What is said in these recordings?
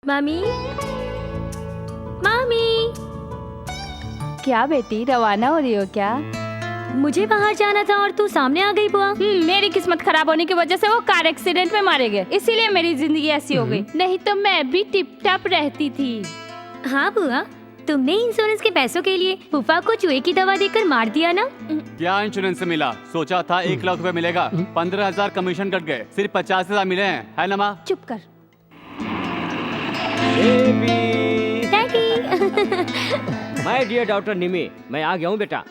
मामी, मामी। क्या बेटी, रवाना हो रही हो क्या? मुझे बाहर जाना था और तू सामने आ गई बुआ। मेरी किस्मत खराब होने की वजह से वो कार एक्सीडेंट में मारे गए, इसीलिए मेरी जिंदगी ऐसी हो गई। नहीं तो मैं भी टिप टाप रहती थी। हाँ बुआ, तुमने इंश्योरेंस के पैसों के लिए फूफा को चूहे की दवा देकर मार दिया ना। क्या इंश्योरेंस से मिला? सोचा था 1 लाख रुपए मिलेगा, 15,000 कमीशन कट गए, सिर्फ 50,000 मिले हैं, है ना माँ? चुप कर। माय डियर डॉक्टर निमी, मैं आ गया हूँ बेटा।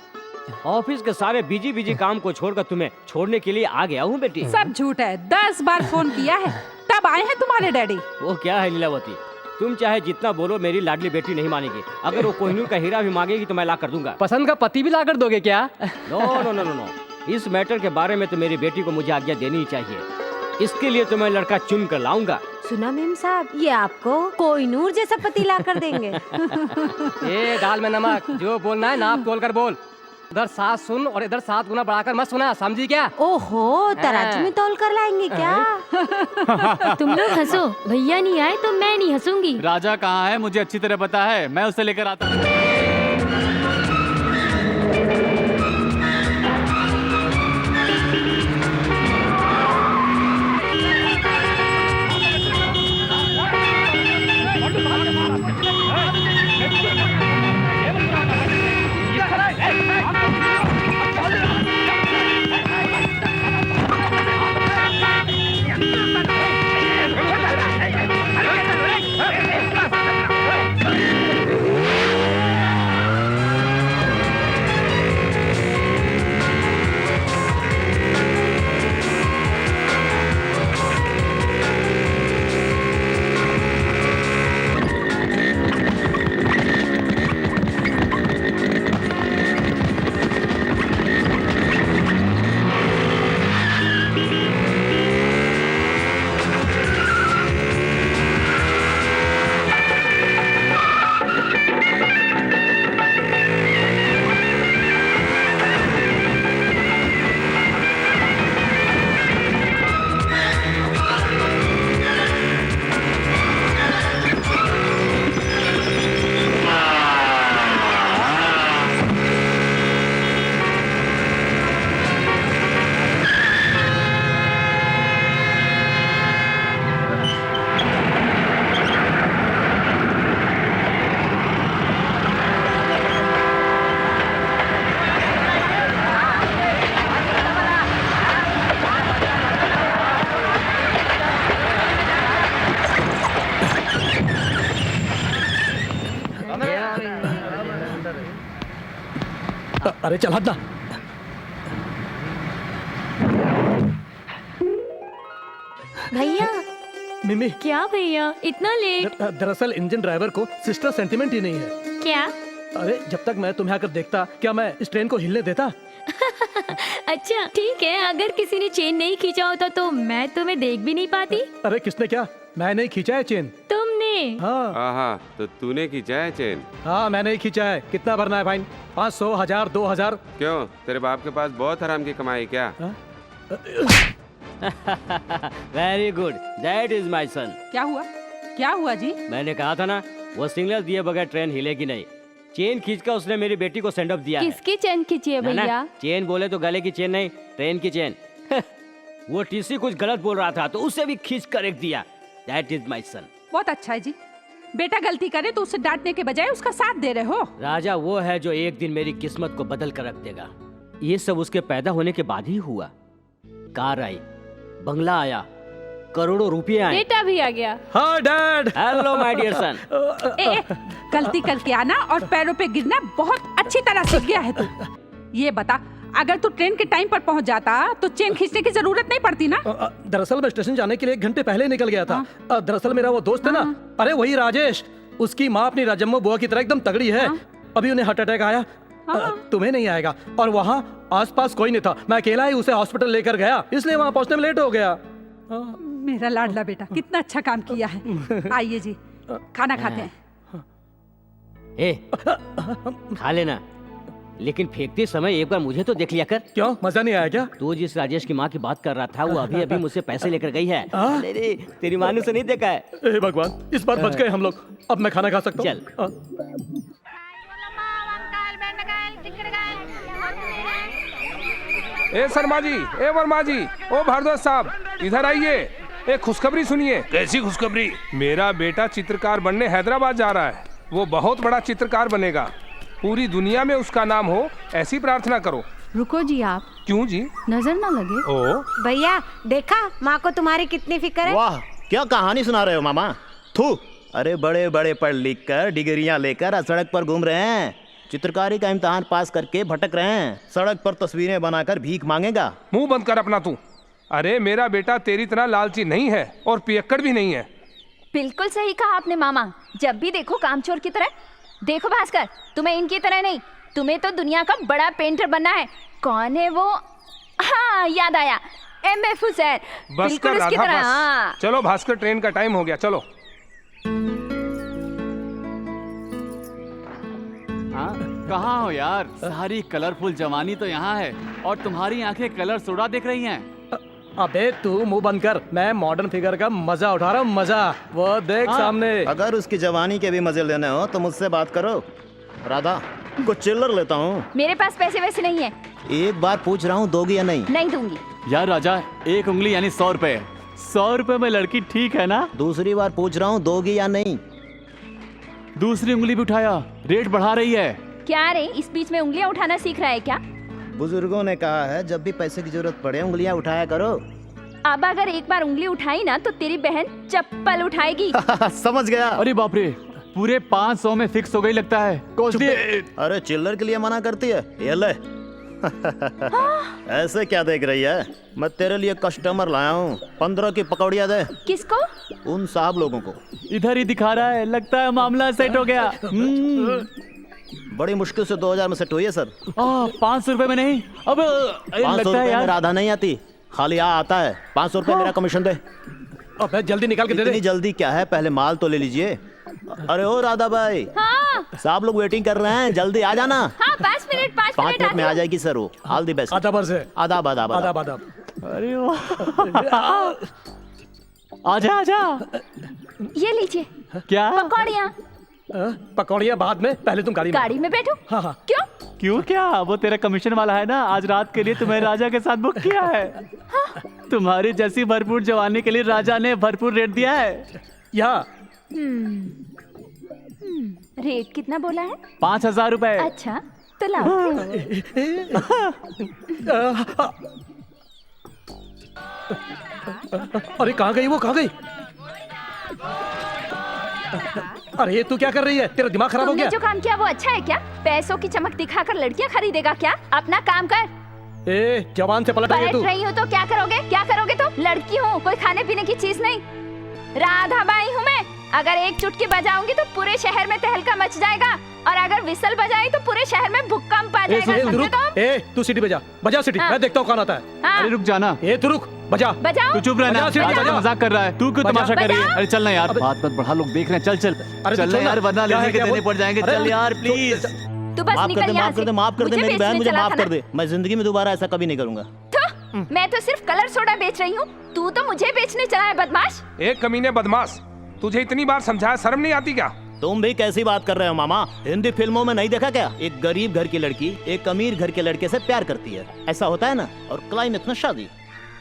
ऑफिस के सारे बिजी काम को छोड़कर तुम्हें छोड़ने के लिए आ गया हूँ बेटी। सब झूठ है, 10 बार फोन किया है तब आए हैं तुम्हारे डैडी। वो क्या है लीलावती, तुम चाहे जितना बोलो मेरी लाडली बेटी नहीं मानेगी। अगर वो कोहिनूर का हीरा भी मांगेगी तो मैं ला कर दूंगा। पसंद का पति भी ला कर दोगे क्या? No no no no no, इस मैटर के बारे में तो मेरी बेटी को मुझे आज्ञा देनी ही चाहिए। इसके लिए तो मैं लड़का चुन कर लाऊंगा। सुना मेम साहब, ये आपको कोहिनूर जैसा पति ला कर देंगे। ए दाल में नमक, जो बोलना है नाप तोल कर बोल। उधर 7 सुन और इधर 7 गुना बढ़ाकर मत सुना, समझी क्या? ओहो, तराजू में तोल कर लाएंगे क्या? तुम लोग हंसो, भैया नहीं आए तो मैं नहीं हंसूंगी। राजा कहाँ है मुझे अच्छी तरह पता है, मैं उसे लेकर आता हूँ। अरे चल हट ना। भैया। मिमी, क्या भैया इतना लेट? दरअसल इंजन ड्राइवर को सिस्टर सेंटिमेंट ही नहीं है। क्या? अरे जब तक मैं तुम्हें आकर देखता, क्या मैं इस ट्रेन को हिलने देता? अच्छा ठीक है, अगर किसी ने चेन नहीं खींचा होता तो मैं तुम्हें देख भी नहीं पाती। अरे किसने क्या? मैंने ही खींचा है चेन। तुमने? हाँ तो तूने खींचा है चेन? हाँ मैंने ही खींचा है। कितना भरना है फाइन? 500, 1000, 2000? क्यों, तेरे बाप के पास बहुत हराम की कमाई क्या? Very good, that is my son. क्या हुआ जी? मैंने कहा था ना, वो सिग्नल दिए बगैर ट्रेन हिलेगी नहीं। चेन खींचकर उसने मेरी बेटी को सेंड ऑफ दिया है। किसकी चेन खींची है भैया? चेन बोले तो गले की चेन नहीं, ट्रेन की चेन। वो टीसी कुछ गलत बोल रहा था तो उसे भी खींच कर रख दिया। That is my son. बहुत अच्छा है जी, बेटा गलती करे तो उसे डांटने के बजाय उसका साथ दे रहे हो। राजा वो है जो एक दिन मेरी किस्मत को बदल कर रख देगा। ये सब उसके पैदा होने के बाद ही हुआ। कार आई, बंगला आया, करोड़ों रुपए आए, बेटा भी आ गया। हाँ dad. Hello my dear son. गलती करके आना और पैरों पे गिरना बहुत अच्छी तरह सीख गया है तू। ये बता, अगर तू ट्रेन के टाइम पर पहुंच जाता तो चेन खींचने की जरूरत नहीं पड़ती ना। दरअसल मैं स्टेशन जाने के लिए 1 घंटे पहले निकल गया था। दरअसल मेरा वो दोस्त है ना, अरे वही राजेश, उसकी माँ अपनी राजम्मा बुआ की तरह एकदम तगड़ी है। अभी उन्हें हार्ट अटैक आया। तुम्हें नहीं आएगा। और वहाँ आसपास कोई नहीं था, मैं अकेला ही उसे हॉस्पिटल लेकर गया, इसलिए वहाँ पहुँचने में लेट हो गया। मेरा लाडला बेटा कितना अच्छा काम किया है। आइए जी, खाना खाते हैं। ए, खा लेना। लेकिन फेंकते समय एक बार मुझे तो देख लिया कर। क्यों, मजा नहीं आया क्या? तू जिस राजेश की माँ की बात कर रहा था वो अभी अभी मुझसे पैसे लेकर गई है। अरे तेरी माँ ने उसे नहीं देखा है। हे भगवान, इस बार बच गए हम लोग। अब मैं खाना खा सकता हूँ? चल। ए शर्मा जी, ए वर्मा जी, ओ भारद्वाज साहब, इधर आइए। एक खुशखबरी सुनिए। कैसी खुशखबरी? मेरा बेटा चित्रकार बनने हैदराबाद जा रहा है। वो बहुत बड़ा चित्रकार बनेगा। पूरी दुनिया में उसका नाम हो, ऐसी प्रार्थना करो। रुको जी आप, क्यों जी? नजर ना लगे। ओ भैया देखा माँ को तुम्हारी कितनी फिक्र है। वाह, क्या कहानी सुना रहे हो मामा। थू, अरे बड़े बड़े पढ़ लिख कर डिग्रियां लेकर सड़क पर घूम रहे हैं। चित्रकारी का इम्तिहान पास करके भटक रहे हैं। सड़क पर तस्वीरें बनाकर भीख मांगेगा। मुंह बंद कर अपना तू। अरे मेरा बेटा तेरी तरह लालची नहीं है और पियक्कड़ भी नहीं है। बिल्कुल सही कहा आपने मामा। जब भी देखो कामचोर की तरह। देखो भास्कर, तुम्हें इनकी तरह नहीं, तुम्हें तो दुनिया का बड़ा पेंटर बनना है। कौन है वो? हाँ याद आया, MF हुसैन। बस बिल्कुल कर उसकी राधा, तरह। बस। हाँ। चलो भास्कर, ट्रेन का टाइम हो गया, चलो। हाँ, कहाँ हो यार? सारी कलरफुल जवानी तो यहाँ है और तुम्हारी आंखें कलर सोडा देख रही हैं। अबे तू मुंह बंद कर। मैं मॉडर्न फिगर का मजा उठा रहा हूँ। मजा वो देख सामने। अगर उसकी जवानी के भी मजे लेने हो तो मुझसे बात करो। राधा, कुछ चिल्लर लेता हूँ। मेरे पास पैसे वैसे नहीं है। एक बार पूछ रहा हूँ, दोगी या नहीं? नहीं दूंगी। यार राजा, 1 उंगली यानी 100 रुपए। 100 रुपए में लड़की ठीक है ना? दूसरी बार पूछ रहा हूँ, दोगी या नहीं? दूसरी उंगली भी उठाया, रेट बढ़ा रही है। क्या रे, इस बीच में उंगलियां उठाना सीख रहा है क्या? बुजुर्गों ने कहा है जब भी पैसे की जरूरत पड़े उंगलियां उठाया करो। अब अगर एक बार उंगली उठाई ना तो तेरी बहन चप्पल उठाएगी। समझ गया। अरे बाप रे, पूरे 500 में फिक्स हो गई लगता है। कॉस्टली। अरे चिल्लर के लिए मना करती है, ये ले। ऐसे क्या देख रही है? मैं तेरे लिए कस्टमर लाया हूँ। 15 की पकौड़ियाँ दे। किसको? उन साहब लोगों को। इधर ही दिखा रहा है, लगता है मामला सेट हो गया। बड़ी मुश्किल से 2000 में सेट हुई है सर। 500 रुपए में नहीं। अब 500 लगता है रुपए में यार। राधा नहीं आती, खाली आता है। 500 रुपए मेरा कमीशन दे। अबे जल्दी निकाल के दे इतनी दे। जल्दी क्या है, पहले माल तो ले लीजिए। अरे ओ राधा भाई, हाँ साहब लोग वेटिंग कर रहे हैं, जल्दी आ जाना। हाँ 5 मिनट 5 5 मिनट मिनट में आ जाएगी सर वो। All the best. आधा से आदाब आदाब आधा आदाब। आधा। अरे वाह। आजा आजा। ये लीजिए क्या? पकौड़ियाँ। पकौड़ियाँ बाद में, पहले तुम गाड़ी में बैठो। हाँ हाँ। क्यों? क्यों क्या? वो तेरा कमीशन वाला है ना, आज रात के लिए तुम्हें राजा के साथ बुक किया है। तुम्हारी जैसी भरपूर जवानी के लिए राजा ने भरपूर रेट दिया है। यहाँ रेट कितना बोला है? 5000 रुपए। अच्छा तो लाओ। अरे कहाँ गई वो, कहाँ गई? अरे ये तू क्या कर रही है? तेरा दिमाग खराब हो तुमने गया? जो काम किया वो अच्छा है क्या? पैसों की चमक दिखाकर लड़कियां खरीदेगा क्या? अपना काम कर। ए जवान से पलट रही है बैठ तू। रही हो तो क्या करोगे? क्या करोगे? तो लड़की हूँ, कोई खाने पीने की चीज नहीं। राधा बाई हूँ मैं। अगर एक चुटकी बजाऊंगी तो पूरे शहर में तहलका मच जाएगा और अगर विसल बजाई तो पूरे शहर में भूकंप आ जाएगा। समझे तुम? तू सीटी बजा, बजा सीटी। हाँ। मैं देखता हूँ कौन आता है। हाँ। अरे रुक जाना। तू रुक, बजा। बजाओ। तू चुप रहना। बजा, सीटी राजा बजा। तो मजाक कर रहा है, तू क्यों बजा। तमाशा कर रही है? बजा। अरे चलना यार, बात मत बढ़ा, लोग देख रहे हैं। चल चल। अरे चल यार, वरना क्या है, लेने के क्या देने वो? पड़ जाएंगे। अरे चल यार तू- प्लीज। तू बस माफ कर निकल दे, यहाँ माफ कर से। दे, माफ कर दे मेरी बहन, मुझे माफ कर दे। दे। मैं जिंदगी में दोबारा ऐसा कभी नहीं करूंगा। मैं तो सिर्फ कलर सोडा बेच रही हूँ, तू तो मुझे बेचने चला है बदमाश। एक कमीने बदमाश, तुझे इतनी बार समझाया, शर्म नहीं आती क्या? तुम भी कैसी बात कर रहे हो मामा? हिंदी फिल्मों में नहीं देखा क्या? एक गरीब घर की लड़की एक अमीर घर के लड़के से प्यार करती है, ऐसा होता है ना, और क्लाइमेक्स में शादी।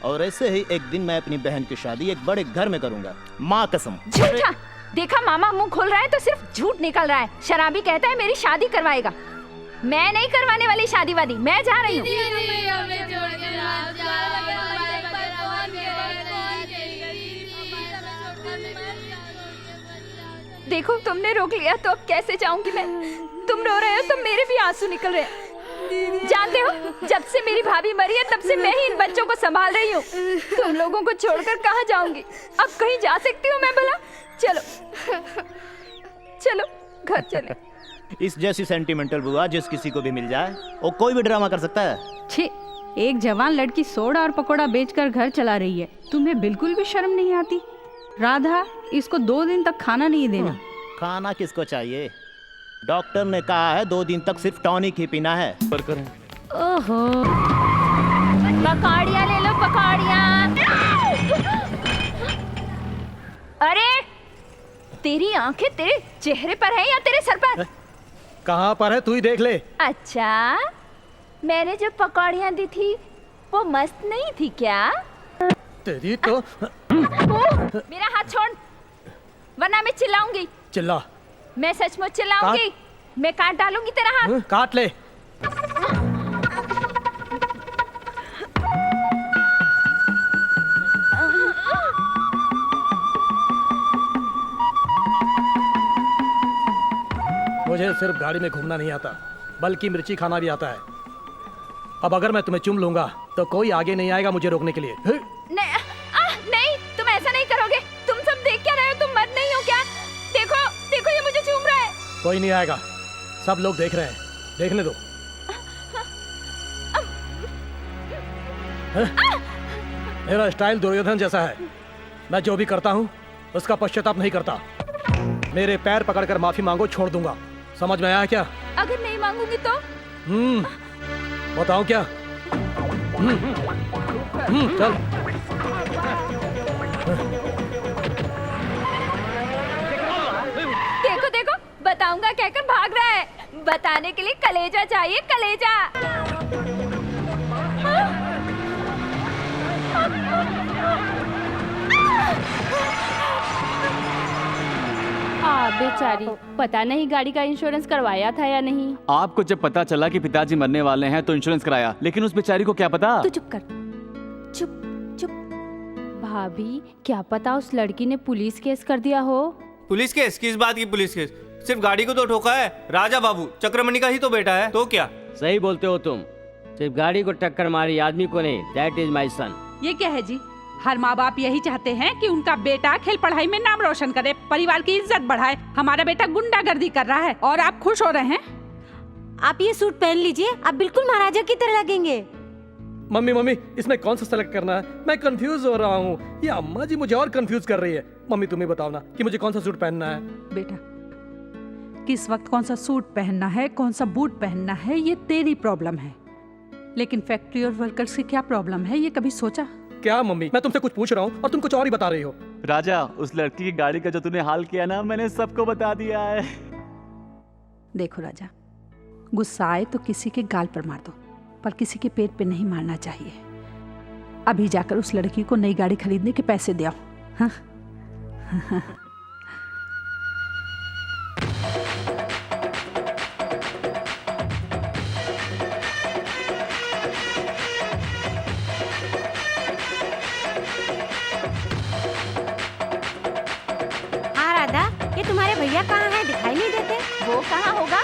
और ऐसे ही एक दिन मैं अपनी बहन की शादी एक बड़े घर में करूंगा, माँ कसम। झूठा। देखा मामा मुंह खोल रहा है तो सिर्फ झूठ निकल रहा है। शराबी कहता है मेरी शादी करवाएगा। मैं नहीं करवाने वाली शादी वादी, मैं जा रही हूँ। देखो तुमने रोक लिया तो अब कैसे जाऊंगी मैं? तुम रो रहे हो तो मेरे भी आंसू निकल रहे हैं। जानते हो, जब से मेरी भाभी मरी है तब से मैं ही इन बच्चों को संभाल रही हूँ। तुम लोगों को छोड़कर कहाँ जाऊंगी? अब कहीं जा सकती हूँ मैं भला? चलो चलो घर चले। इस जैसी सेंटिमेंटल बुआ जिस किसी को भी मिल जाए वो कोई भी ड्रामा कर सकता है। छी, एक जवान लड़की सोडा और पकोड़ा बेचकर घर चला रही है। तुम्हें बिल्कुल भी शर्म नहीं आती? राधा, इसको 2 दिन तक खाना नहीं देना। खाना किसको चाहिए? डॉक्टर ने कहा है 2 दिन तक सिर्फ टॉनिक ही पीना है। ओहो, पकौड़ियाँ ले लो, पकौड़ियाँ। अरे तेरी आंखें तेरे चेहरे पर है या तेरे सर पर? कहाँ पर है तू ही देख ले। अच्छा, मैंने जो पकौड़ियाँ दी थी वो मस्त नहीं थी क्या? तेरी तो मेरा हाथ छोड़, वरना मैं चिल्लाऊंगी। चिल्ला। मैं सचमुच चिल्लाऊंगी। मैं काट डालूंगी तेरा हाथ। काट ले। मुझे सिर्फ गाड़ी में घूमना नहीं आता, बल्कि मिर्ची खाना भी आता है। अब अगर मैं तुम्हें चुम लूंगा तो कोई आगे नहीं आएगा मुझे रोकने के लिए। नहीं, तुम ऐसा नहीं करोगे। तुम सब देख क्या रहे हो? तुम मर्द नहीं हो क्या? देखो देखो, ये मुझे चूम रहा है। कोई नहीं आएगा, सब लोग देख रहे हैं, देखने दो। मेरा स्टाइल दुर्योधन जैसा है, मैं जो भी करता हूँ उसका पश्चाताप नहीं करता। मेरे पैर पकड़कर माफी मांगो, छोड़ दूंगा। समझ में आया क्या? अगर नहीं मांगूंगी तो? बताऊं क्या? चल। देखो देखो, बताऊंगा कहकर भाग रहा है। बताने के लिए कलेजा चाहिए, कलेजा। बेचारी, पता नहीं गाड़ी का इंश्योरेंस करवाया था या नहीं। आपको जब पता चला कि पिताजी मरने वाले हैं तो इंश्योरेंस कराया, लेकिन उस बेचारी को क्या पता? तू चुप कर, चुप चुप। भाभी, क्या पता उस लड़की ने पुलिस केस कर दिया हो। Police case? किस बात की पुलिस केस? सिर्फ गाड़ी को तो ठोका है। राजा बाबू चक्रमणि का ही तो बेटा है, तो क्या? सही बोलते हो तुम, सिर्फ गाड़ी को टक्कर मारी, आदमी को नहीं। दैट इज माई सन। ये क्या है जी? हर माँ बाप यही चाहते हैं कि उनका बेटा खेल पढ़ाई में नाम रोशन करे, परिवार की इज्जत बढ़ाए। हमारा बेटा गुंडागर्दी कर रहा है और आप खुश हो रहे हैं? आप ये सूट पहन लीजिए, आप बिल्कुल महाराजा की तरह लगेंगे। मम्मी, इसमें कौन सा सेलेक्ट करना है? मैं कंफ्यूज हो रहा हूँ। ये अम्मा जी मुझे और कंफ्यूज कर रही है। मम्मी तुम ही बताओ ना कि मुझे कौन सा सूट पहनना है। बेटा, किस वक्त कौन सा सूट पहनना है, कौन सा बूट पहनना है, ये तेरी प्रॉब्लम है, लेकिन फैक्ट्री और वर्कर्स की क्या प्रॉब्लम है, ये कभी सोचा? क्या मम्मी, मैं तुमसे कुछ पूछ रहा हूँ और तुम कुछ और ही बता रही हो। राजा, उस लड़की की गाड़ी का जो तूने हाल किया ना, मैंने सबको बता दिया है। देखो राजा, गुस्सा आए तो किसी के गाल पर मार दो, पर किसी के पेट पे नहीं मारना चाहिए। अभी जाकर उस लड़की को नई गाड़ी खरीदने के पैसे दे आओ। हाँ? ये तुम्हारे भैया कहाँ हैं? दिखाई नहीं देते। वो कहाँ होगा,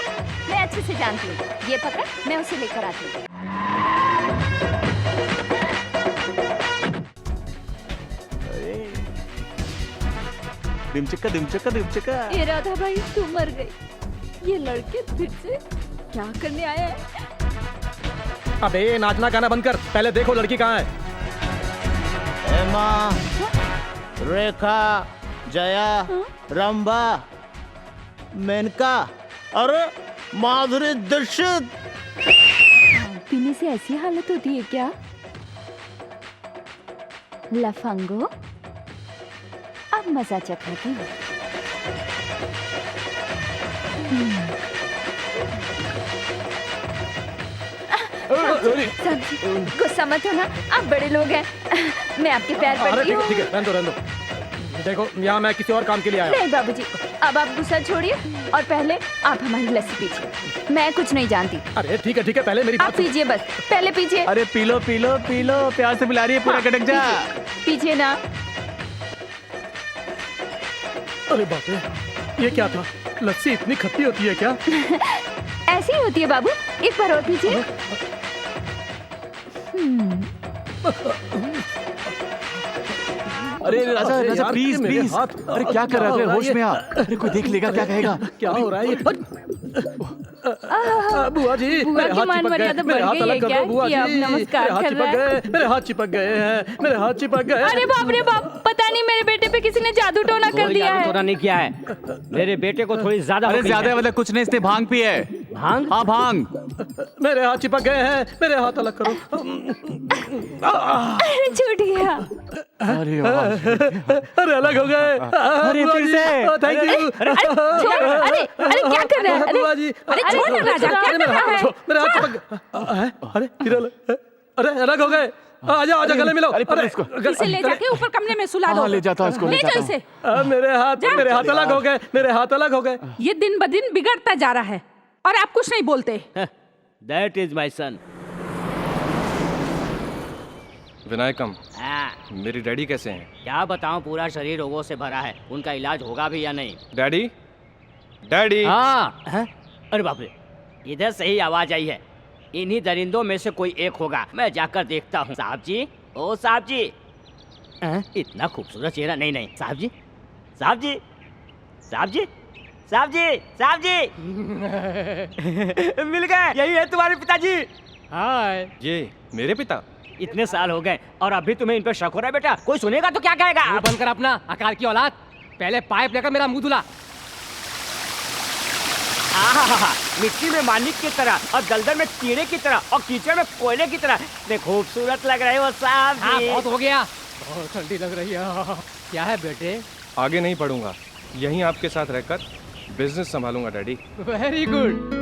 मैं अच्छे से जानती हूँ। ये पकड़, मैं उसे लेकर आती हूँ। दिमचक्का। ये राधा भाई, तू मर गई। ये लड़के फिर से क्या करने आए हैं? अबे नाचना गाना बंद कर, पहले देखो लड़की कहाँ है। हेमा, रेखा, जया, रंभा, मेनका, अरे माधुरी दीक्षित। पीने से ऐसी हालत होती है क्या? लफंगो, अब मजा चखाती हूँ। गुस्सा मत होना, आप बड़े लोग हैं। मैं आपके पैर पड़ती हूँ। ठीक है, रहने दो। देखो, यहाँ मैं किसी और काम के लिए आया। नहीं बाबूजी, अब आप गुस्सा छोड़िए और पहले आप हमारी लस्सी पीजिए। मैं कुछ नहीं जानती। अरे ठीक है, पहले मेरी आप बात सुनो। पीजिए, बस पहले पीजिए। अरे पी लो, प्यार से पिला रही है, पूरा गटक जा। पीजिए ना। अरे बाप रे, ये क्या था? लस्सी इतनी खट्टी होती है क्या? ऐसी ही होती है बाबू, एक बार और पीजिए। अरे राजा प्लीज। अरे क्या कर रहा है? होश में आ। अरे कोई देख लेगा, क्या कहेगा? क्या हो रहा है ये? बुआ जी बुआ मेरे की हाथ मान चिपक गए, मर्यादा मेरे बढ़ हाथ गई अलग है कर क्या दो बुआ कि अब जी, नमस्कार मेरे हाथ कर चिपक रहा है? गए, मेरे हाथ चिपक गए हैं, मेरे हाथ चिपक गए। अरे बाप रे बाप, पता नहीं मेरे बेटे पे किसी ने जादू टोना कर कोई दिया जादू है। टोना नहीं किया है, मेरे बेटे को थोड़ी ज्यादा हो अरे गई ज्यादा है। मतलब कुछ नहीं, इसने भांग पी है। भांग? हाँ भांग। मेरे हाथ चिपक गए हैं, मेरे हाथ अलग करो। अरे छूट गया। अरे वाह। अरे अलग हो गए। अरे फिर से। Thank you. अरे क्या कर रहा है? बुआ जी अरे छोड़ ना राजा, क्या कर रहा है? मेरे हाथ चिपक अरे फिर अरे अलग हो गए। आजा आजा गले मिलो। अरे इसे ले जाके ऊपर कमरे में सुला दो। हाँ, ले जाता हूँ इसको, ले ले जाता जाओ हूँ। इसे। मेरे हाथ अलग हो गए, मेरे हाथ अलग हो गए। ये दिन ब दिन बिगड़ता जा रहा है और आप कुछ नहीं बोलते। दैट इज माई सन। विनायकम, मेरी डैडी कैसे हैं? क्या बताऊं, पूरा शरीर रोगों से भरा है, उनका इलाज होगा भी या नहीं? Daddy, daddy. हाँ, अरे बाप रे, इधर से ही आवाज आई है। इन्हीं दरिंदों में से कोई एक होगा, मैं जाकर देखता हूँ। साहब जी, ओ साहब जी। इतना खूबसूरत चेहरा, नहीं नहीं, साहब जी, साहब जी, साहब जी, साहब जी, साहब जी। मिल गए, यही है तुम्हारे पिताजी। हाय। ये मेरे पिता? इतने साल हो गए और अभी तुम्हें इन पर शक हो रहा है बेटा? कोई सुनेगा तो क्या कहेगा? मुंह बंद कर अपना अकाल की औलाद। पहले पाइप लेकर मेरा मुंह धुला। मिट्टी में मानिक की तरह और दलदल में कीड़े की तरह और कीचड़ में कोयले की तरह इतने खूबसूरत लग रहे हो साहब जी। हाँ, बहुत हो गया, बहुत ठंडी लग रही है। क्या है बेटे? आगे नहीं पढ़ूंगा, यहीं आपके साथ रहकर बिजनेस संभालूंगा डैडी। Very good.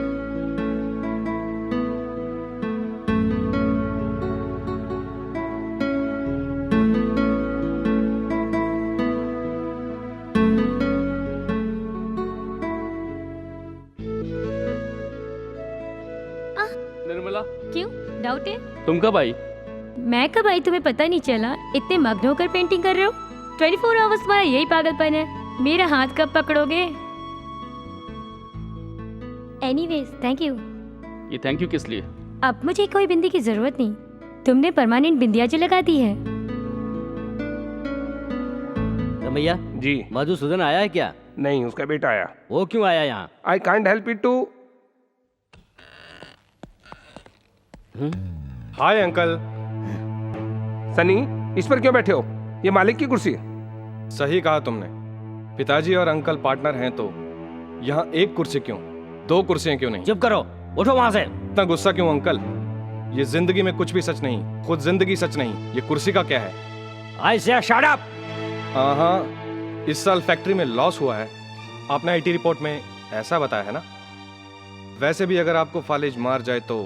निर्मला, क्यों डाउट है? तुम कब आई? मैं कब आई तुम्हें पता नहीं चला? इतने मग्न होकर पेंटिंग कर रहे हो। 24 आवर्स तुम्हारा यही पागलपन है। मेरा हाथ कब पकड़ोगे? Anyways thank you. ये थैंक यू किस लिए? अब मुझे कोई बिंदी की जरूरत नहीं, तुमने परमानेंट बिंदिया जो लगा दी है। रमैया जी। मधुसूदन आया है क्या? नहीं, उसका बेटा आया। वो क्यों आया यहाँ? I can't help it to. Hi uncle. Sunny, इस पर क्यों बैठे हो? ये मालिक की कुर्सी। सही कहा तुमने, पिताजी और अंकल पार्टनर हैं तो यहाँ एक कुर्सी क्यों, दो कुर्सियां क्यों नहीं? चुप करो, उठो वहां से। इतना गुस्सा क्यों अंकल? ये जिंदगी में कुछ भी सच नहीं, खुद जिंदगी सच नहीं, ये कुर्सी का क्या है? आई से शट अप। हाँ, इस साल फैक्ट्री में लॉस हुआ है, आपने आईटी रिपोर्ट में ऐसा बताया है ना। वैसे भी अगर आपको फालिज मार जाए तो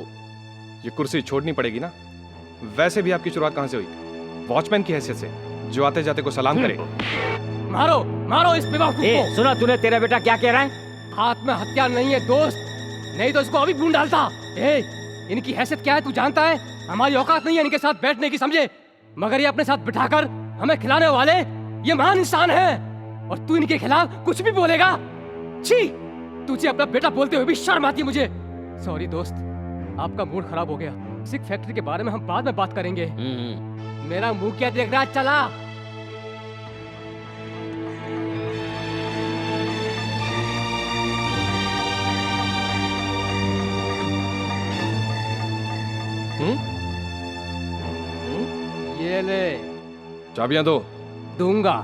ये कुर्सी छोड़नी पड़ेगी ना। वैसे भी आपकी शुरुआत कहाँ से हुई? वॉचमैन की हैसियत से, जो आते जाते को सलाम करे। मारो मारो इस बेवकूफ को। सुना तूने, तेरा बेटा क्या कह रहा है? हाथ में हथियार नहीं है दोस्त, नहीं तो इसको अभी ढूंढ डालता। इनकी हैसियत क्या है तू जानता है? हमारी औकात नहीं है इनके साथ बैठने की, समझे? मगर ये अपने साथ बिठाकर हमें खिलाने वाले ये महान इंसान है और तू इनके खिलाफ कुछ भी बोलेगा? छी, तुझे अपना बेटा बोलते हुए भी शर्म आती है मुझे। सॉरी दोस्त, आपका मूड खराब हो गया। सिक फैक्ट्री के बारे में हम बाद में बात करेंगे। मेरा मुंह क्या देख रहा है? चला। ये ले, चाबियां दो। दूंगा।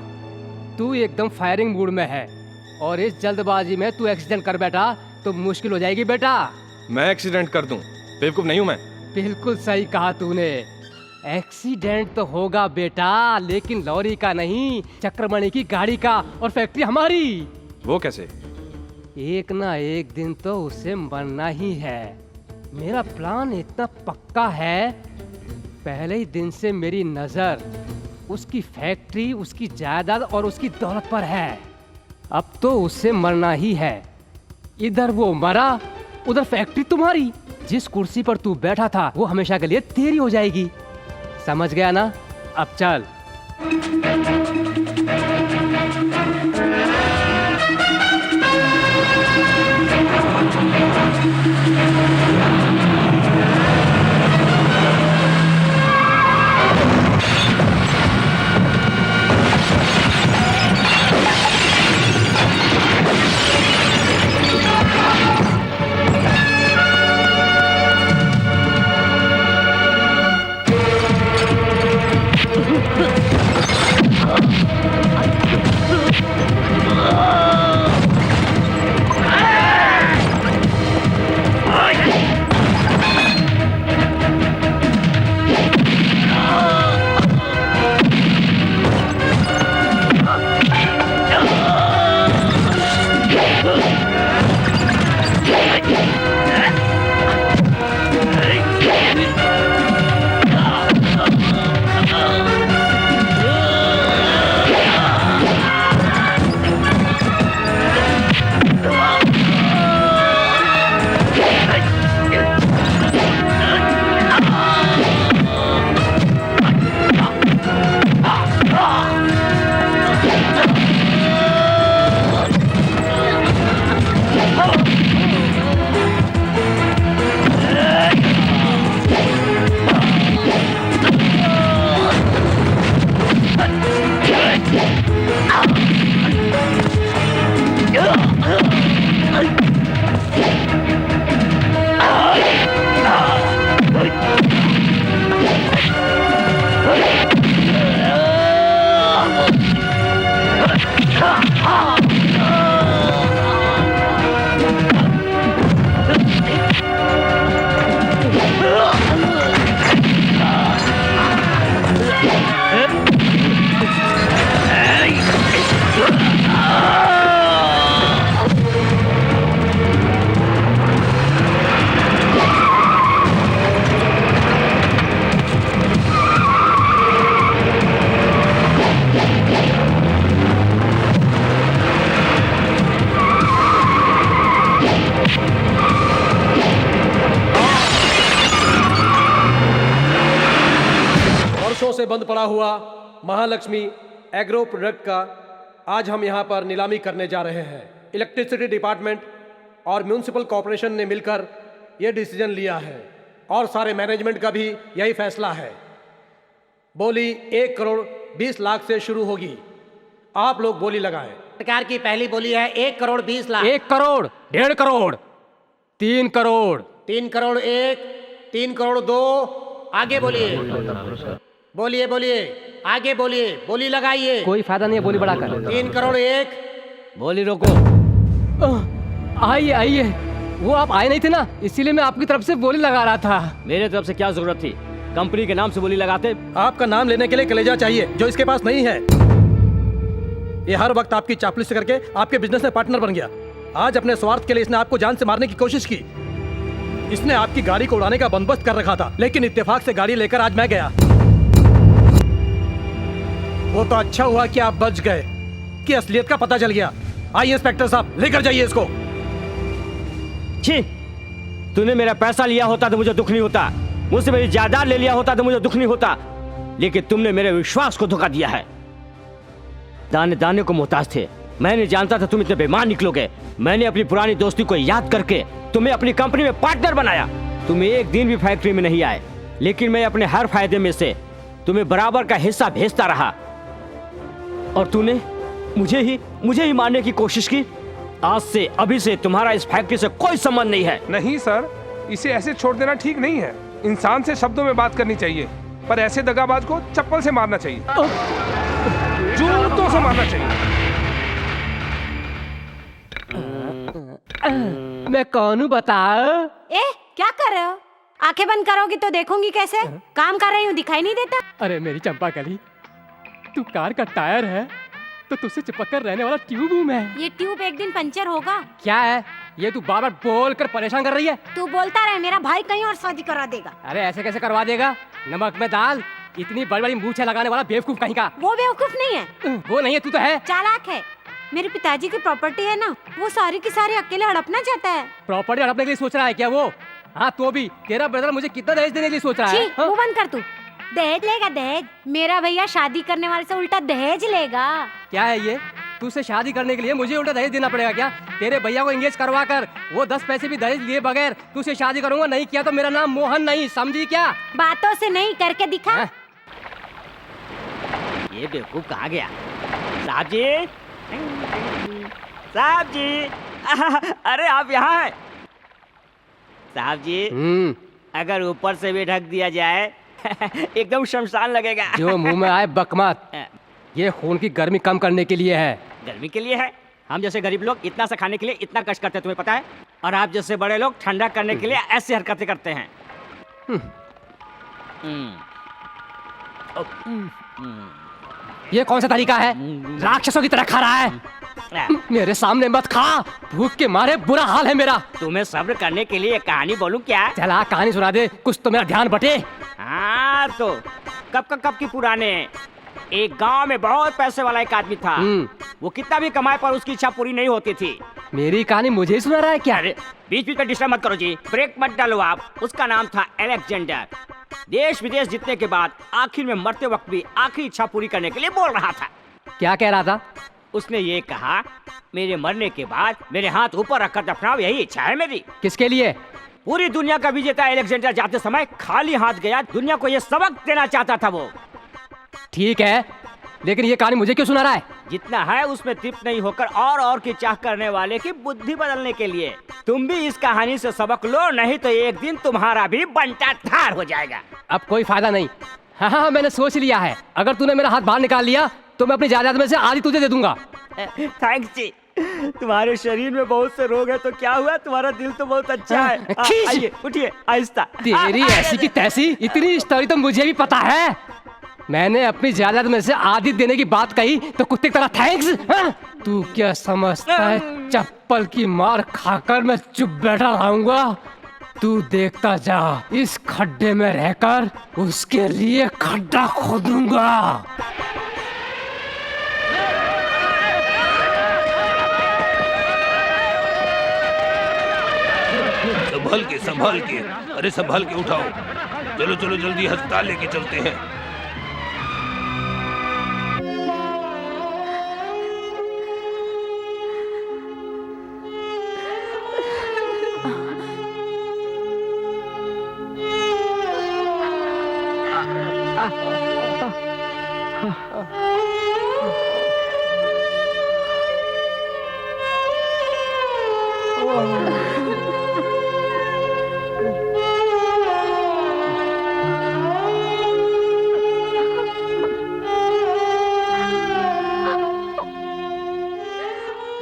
तू एकदम फायरिंग मूड में है और इस जल्दबाजी में तू एक्सीडेंट कर बैठा तो मुश्किल हो जाएगी बेटा। मैं एक्सीडेंट कर दूं? बेवकूफ नहीं हूं मैं। बिल्कुल सही कहा तूने। एक्सीडेंट तो होगा बेटा, लेकिन लॉरी का नहीं, चक्रमणि की गाड़ी का, और फैक्ट्री हमारी। वो कैसे? एक ना एक दिन तो उसे मरना ही है। मेरा प्लान इतना पक्का है, पहले ही दिन से मेरी नजर उसकी फैक्ट्री, उसकी जायदाद और उसकी दौलत पर है। अब तो उसे मरना ही है। इधर वो मरा, उधर फैक्ट्री तुम्हारी। जिस कुर्सी पर तू बैठा था वो हमेशा के लिए तेरी हो जाएगी। समझ गया ना? अब चल। बंद पड़ा हुआ महालक्ष्मी एग्रो प्रोडक्ट का आज हम यहाँ पर नीलामी करने जा रहे हैं। इलेक्ट्रिसिटी डिपार्टमेंट और म्यूनिसिपल कॉरपोरेशन ने मिलकर ये डिसीजन लिया है और सारे मैनेजमेंट का भी यही फैसला है। बोली 1 करोड़ 20 लाख से शुरू होगी। आप लोग बोली लगाएं। सरकार की पहली बोली है 1 करोड़ 20 लाख। 1 करोड़, 1.5 करोड़, 3 करोड़, 3 करोड़ 1, 3 करोड़ 2, आगे बोलिए बोलिए बोलिए, आगे बोलिए, बोली लगाइए। कोई फायदा नहीं है बोली बढ़ाकर। 3 करोड़ 1, बोली रोको। आइए आइए, वो आप आए नहीं थे ना, इसीलिए मैं आपकी तरफ से बोली लगा रहा था। मेरे तरफ से क्या जरूरत थी? कंपनी के नाम से बोली लगाते। आपका नाम लेने के लिए कलेजा चाहिए जो इसके पास नहीं है। ये हर वक्त आपकी चापलूसी करके आपके बिजनेस में पार्टनर बन गया। आज अपने स्वार्थ के लिए इसने आपको जान से मारने की कोशिश की। इसने आपकी गाड़ी को उड़ाने का बंदोबस्त कर रखा था, लेकिन इत्तेफाक से गाड़ी लेकर आज मैं गया। वो तो अच्छा हुआ कि आप बच गए, कि असलियत का पता चल गया। आइए इंस्पेक्टर साहब, लेकर जाइए इसको। छी, तूने मेरा पैसा लिया होता तो मुझे दुख नहीं होता, मुझसे मेरी जायदाद ले लिया होता तो मुझे दुख नहीं होता, लेकिन तुमने मेरे विश्वास को धोखा दिया है। दाने दाने को मोहताज थे। मैंने जानता था तुम इतने बेईमान निकलोगे। मैंने अपनी पुरानी दोस्ती को याद करके तुम्हें अपनी कंपनी में पार्टनर बनाया। तुम एक दिन भी फैक्ट्री में नहीं आए, लेकिन मैं अपने हर फायदे में से तुम्हें बराबर का हिस्सा भेजता रहा, और तूने मुझे ही मारने की कोशिश की। आज से अभी से तुम्हारा इस फैक्ट्री से कोई संबंध नहीं है। नहीं सर, इसे ऐसे छोड़ देना ठीक नहीं है। इंसान से शब्दों में बात करनी चाहिए, पर ऐसे दगाबाज को चप्पल से मारना चाहिए, जूतों से मारना चाहिए। मैं कौन हूँ बता? ए, क्या कर रहे हो? आंखें बंद करोगी तो देखूंगी कैसे? काम कर रही हूँ, दिखाई नहीं देता? अरे मेरी चंपा कली, तू कार का टायर है तो तुझसे चिपक कर रहने वाला ट्यूब हूँ मैं। ये ट्यूब एक दिन पंचर होगा। क्या है ये, तू बार बार बोल कर परेशान कर रही है? तू बोलता रहे, मेरा भाई कहीं और शादी करा देगा। अरे ऐसे कैसे करवा देगा? नमक में दाल, इतनी बड़ी बड़ी मूछें लगाने वाला बेवकूफ कहीं का। वो बेवकूफ नहीं है। वो नहीं है, तू तो है। चालाक है। मेरे पिताजी की प्रॉपर्टी है ना, वो सारी की सारी अकेले हड़पना चाहता है। प्रॉपर्टी हड़पने के लिए सोच रहा है क्या वो? हाँ तो भी तेरा ब्रदर मुझे कितना दहेज देने के लिए सोच रहा है? वो बंद कर तू। दहेज लेगा दहेज? मेरा भैया शादी करने वाले से उल्टा दहेज लेगा। क्या है ये? तुझसे शादी करने के लिए मुझे उल्टा दहेज देना पड़ेगा क्या? तेरे भैया को एंगेज करवा कर वो 10 पैसे भी दहेज लिए बगैर तुझसे शादी करूंगा। नहीं किया तो मेरा नाम मोहन नहीं, समझी क्या? बातों से नहीं, करके दिखा। ये बेवकूफ कहाँ गया? साहब जी, साहब जी, अरे आप यहाँ हैं? साहब जी, अगर ऊपर से भी ढक दिया जाए एकदम शमशान लगेगा। जो मुंह में आए बक मत। ये खून की गर्मी कम करने के लिए है। गर्मी के लिए है? हम जैसे गरीब लोग इतना सा खाने के लिए इतना कष्ट करते हैं, तुम्हें पता है? और आप जैसे बड़े लोग ठंडा करने के लिए ऐसी हरकतें करते हैं। ये कौन सा तरीका है? राक्षसों की तरह खा रहा है। मेरे सामने मत खा, भूख के मारे बुरा हाल है मेरा। तुम्हें सब्र करने के लिए कहानी बोलूं क्या? चला कहानी सुना दे, कुछ तो मेरा ध्यान बटे। हाँ तो कब की पुराने। एक गांव में बहुत पैसे वाला एक आदमी था। वो कितना भी कमाए पर उसकी इच्छा पूरी नहीं होती थी। मेरी कहानी मुझे ही सुना रहा है क्या? अरे बीच में डिस्टर्ब मत करो जी, ब्रेक मत डालो आप। उसका नाम था अलेक्जेंडर। देश विदेश जीतने के बाद आखिर में मरते वक्त भी आखिरी इच्छा पूरी करने के लिए बोल रहा था। क्या कह रहा था? उसने ये कहा, मेरे मरने के बाद मेरे हाथ ऊपर रखकर दफनाओ, यही इच्छा है मेरी। किसके लिए? पूरी दुनिया का विजेता अलेक्जेंडर जाते समय खाली हाथ गया। दुनिया को ये सबक देना चाहता था वो। ठीक है, लेकिन ये कहानी मुझे क्यों सुना रहा है? जितना है उसमें तृप्त नहीं होकर और की चाह करने वाले की बुद्धि बदलने के लिए। तुम भी इस कहानी से सबक लो, नहीं तो एक दिन तुम्हारा भी बंटा धार हो जाएगा। अब कोई फायदा नहीं। हाँ, मैंने सोच लिया है। अगर तूने मेरा हाथ बाहर निकाल लिया तो मैं अपनी जायदाद में से आधी तुझे दे दूंगा। थैंक्स जी। तुम्हारे शरीर में बहुत से रोग है तो क्या हुआ, तुम्हारा दिल तो बहुत अच्छा है। आइए उठिए आहिस्ता। तेरी ऐसी की तैसी इतनी स्टोरी तो मुझे भी पता है। मैंने अपनी जायदाद में से आधी देने की बात कही तो कुत्ते की तरह थैंक्स। तू क्या समझता है चप्पल की मार खाकर मैं चुप बैठा रहूंगा? तू देखता जा, इस खड्डे में रहकर उसके लिए खड्डा खोदूंगा। संभाल के, अरे संभाल के उठाओ। चलो चलो जल्दी अस्पताल लेके चलते हैं।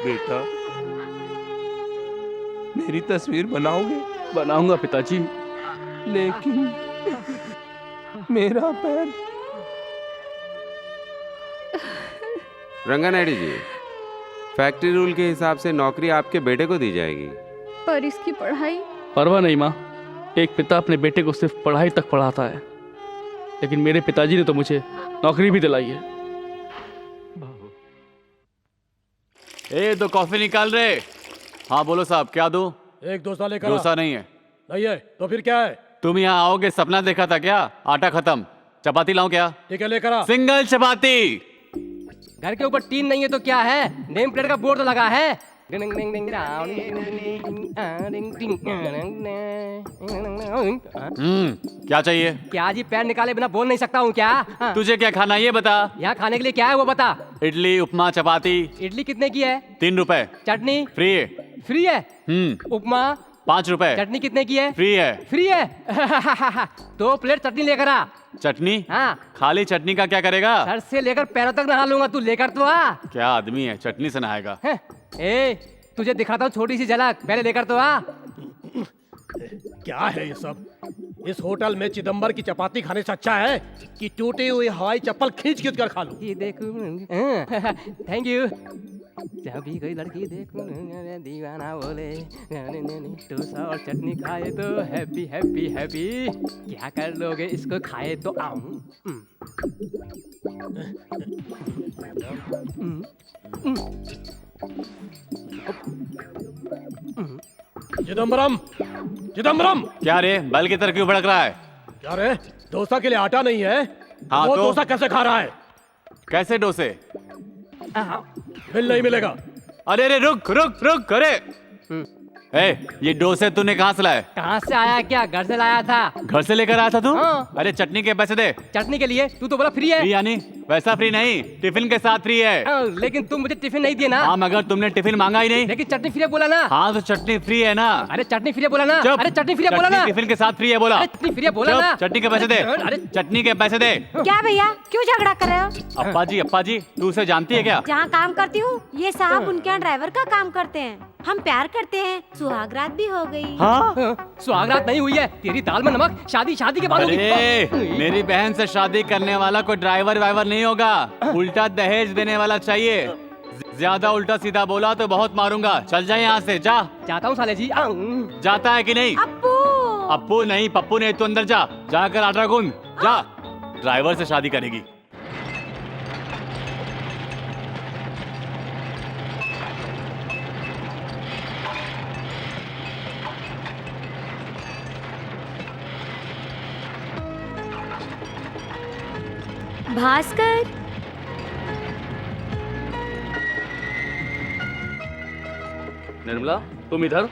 बेटा, मेरी तस्वीर बनाओगे? बनाऊंगा पिताजी। लेकिन मेरा पैर। रंगानायडू जी, फैक्ट्री रूल के हिसाब से नौकरी आपके बेटे को दी जाएगी। पर इसकी पढ़ाई? परवाह नहीं माँ, एक पिता अपने बेटे को सिर्फ पढ़ाई तक पढ़ाता है, लेकिन मेरे पिताजी ने तो मुझे नौकरी भी दिलाई है। ए, दो कॉफी निकाल रहे। हाँ बोलो साहब, क्या दूं? एक डोसा लेकर आ। डोसा नहीं है। नहीं है तो फिर क्या है? तुम यहाँ आओगे सपना देखा था क्या? आटा खत्म, चपाती लाऊं क्या? ठीक है लेकर आ। सिंगल चपाती। घर के ऊपर टीन नहीं है तो क्या है? नेम प्लेट का बोर्ड तो लगा है। क्या चाहिए? क्या जी, पैर निकाले बिना बोल नहीं सकता हूँ क्या? तुझे क्या खाना ये बता। यहाँ खाने के लिए क्या है वो बता। इडली, उपमा, चपाती। इडली कितने की है? 3 रुपए। चटनी? फ्री है। फ्री है? उपमा? 5 रुपए। चटनी कितने की है? फ्री है। फ्री है? 2 प्लेट चटनी लेकर आ। चटनी? हाँ। खाली चटनी का क्या करेगा? सर से लेकर पैरों तक नहा लूंगा, तू लेकर तो आ। क्या आदमी है, चटनी से नहाएगा? ए, तुझे दिखाता हूँ छोटी सी झलक, पहले लेकर तो आ। क्या है ये सब? इस होटल में चिदम्बर की चपाती खाने से अच्छा है कि टूटी हुई हवाई चप्पल खींच खींच कर खा लूं। ये देखो, थैंक यू। जब भी कोई लड़की देखो दीवाना बोले, डोसा और चटनी खाए तो हैप्पी हैप्पी हैप्पी। क्या कर लोगे इसको खाए तो आऊं। चिदम्बरम, चिदम्बरम। क्या रे, बल की तरह क्यों भड़क रहा है? क्या रे, डोसा के लिए आटा नहीं है? हाँ, वो तो? डोसा कैसे खा रहा है? कैसे डोसे? बिल नहीं मिलेगा। अरे रे, रुक रुक रुक। अरे ये डोसे तूने कहाँ से लाए? कहाँ से आया? क्या घर से लाया था? घर से लेकर आया था तू? हाँ। अरे चटनी के पैसे दे। चटनी के लिए तू तो बोला फ्री है। फ्री यानी वैसा फ्री नहीं, टिफिन के साथ फ्री है। लेकिन तुम मुझे टिफिन नहीं दिया ना। हाँ, मगर तुमने टिफिन मांगा ही नहीं। लेकिन चटनी फ्री है बोला ना। हाँ तो चटनी फ्री है ना। अरे चटनी फ्री है बोला ना। चुप। अरे चटनी फ्री है बोला ना। टिफिन के साथ फ्री है बोला। चटनी फ्री है बोला ना। चटनी के पैसे दे। अरे चटनी के पैसे दे। क्या भैया, क्यों झगड़ा कर रहे हो? अप्पा जी, तू उसे जानती है क्या? जहाँ काम करती हूँ ये साहब उनके यहाँ ड्राइवर का काम करते हैं। हम प्यार करते हैं, सुहागरात भी हो गई। हाँ? सुहागरात नहीं हुई है, तेरी दाल में नमक। शादी के बाद होगी। अरे मेरी बहन से शादी करने वाला कोई ड्राइवर वाइवर नहीं होगा, उल्टा दहेज देने वाला चाहिए। ज्यादा उल्टा सीधा बोला तो बहुत मारूंगा। चल जा यहाँ से, जा। जाता हूँ साले जी। जाता है कि नहीं? अप्पू नहीं, पप्पू नहीं, तू अंदर जा। जाकर आटा गूंद, जा। ड्राइवर से शादी करेगी। भास्कर, निर्मला, तुम इधर?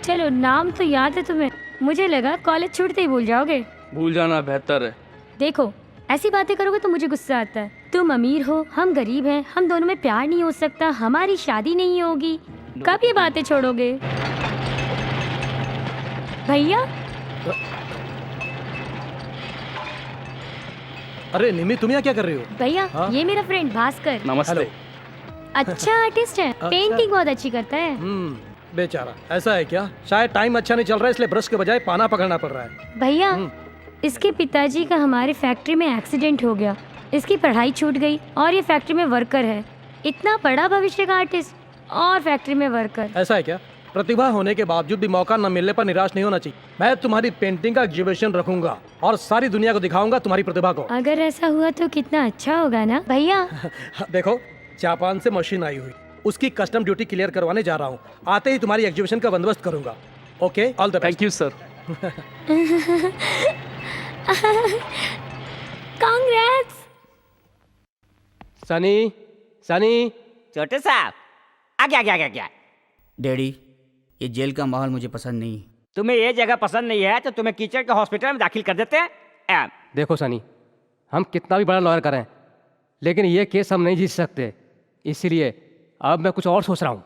चलो, नाम तो याद है तुम्हें। मुझे लगा कॉलेज छूटते ही भूल जाओगे। भूल जाना बेहतर है। देखो, ऐसी बातें करोगे तो मुझे गुस्सा आता है। तुम अमीर हो, हम गरीब हैं, हम दोनों में प्यार नहीं हो सकता, हमारी शादी नहीं होगी। कब ये बातें छोड़ोगे? भैया, अरे निमी, तुम यहाँ क्या कर रही हो? भैया, हाँ? ये मेरा फ्रेंड भास्कर। नमस्ते। अच्छा आर्टिस्ट है, पेंटिंग बहुत अच्छी करता है। बेचारा, ऐसा है क्या? शायद टाइम अच्छा नहीं चल रहा है इसलिए ब्रश के बजाय पाना पकड़ना पड़ रहा है। भैया, इसके पिताजी का हमारी फैक्ट्री में एक्सीडेंट हो गया, इसकी पढ़ाई छूट गई और ये फैक्ट्री में वर्कर है। इतना बड़ा भविष्य का आर्टिस्ट और फैक्ट्री में वर्कर। ऐसा है क्या? प्रतिभा होने के बावजूद भी मौका न मिलने पर निराश नहीं होना चाहिए। मैं तुम्हारी पेंटिंग का एग्जीबिशन रखूंगा और सारी दुनिया को दिखाऊंगा तुम्हारी प्रतिभा को। अगर ऐसा हुआ तो कितना अच्छा होगा ना भैया। देखो, जापान से मशीन आई हुई, उसकी कस्टम ड्यूटी क्लियर करवाने जा रहा हूँ। आते ही तुम्हारी एग्जीबिशन का बंदोबस्त करूंगा। Okay, all the best. Thank you sir. Congrats. Sunny, Sunny. छोटे साहब, आगे। डैडी, ये जेल का माहौल मुझे पसंद नहीं है। तुम्हें ये जगह पसंद नहीं है तो तुम्हें कीचड़ के हॉस्पिटल में दाखिल कर देते हैं। देखो सनी, हम कितना भी बड़ा लॉयर करें, लेकिन ये केस हम नहीं जीत सकते। इसीलिए अब मैं कुछ और सोच रहा हूँ।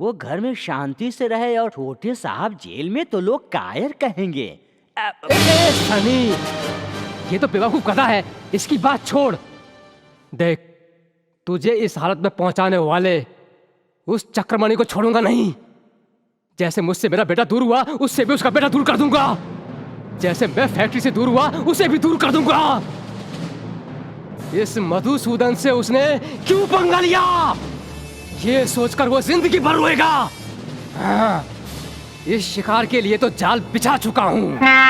वो घर में शांति से रहे और छोटे साहब जेल में तो लोग कायर कहेंगे। सनी, ये तो बेवकूफ गधा है, इसकी बात छोड़। देख, तुझे इस हालत में पहुंचाने वाले उस चक्रमणि को छोड़ूंगा नहीं। जैसे मुझसे मेरा बेटा दूर हुआ, उससे भी उसका बेटा दूर कर दूंगा। जैसे मैं फैक्ट्री से दूर हुआ, उसे भी दूर कर दूंगा। इस मधुसूदन से उसने क्यों पंगा लिया, ये सोचकर वो जिंदगी भर रोएगा। हाँ, इस शिकार के लिए तो जाल बिछा चुका हूं।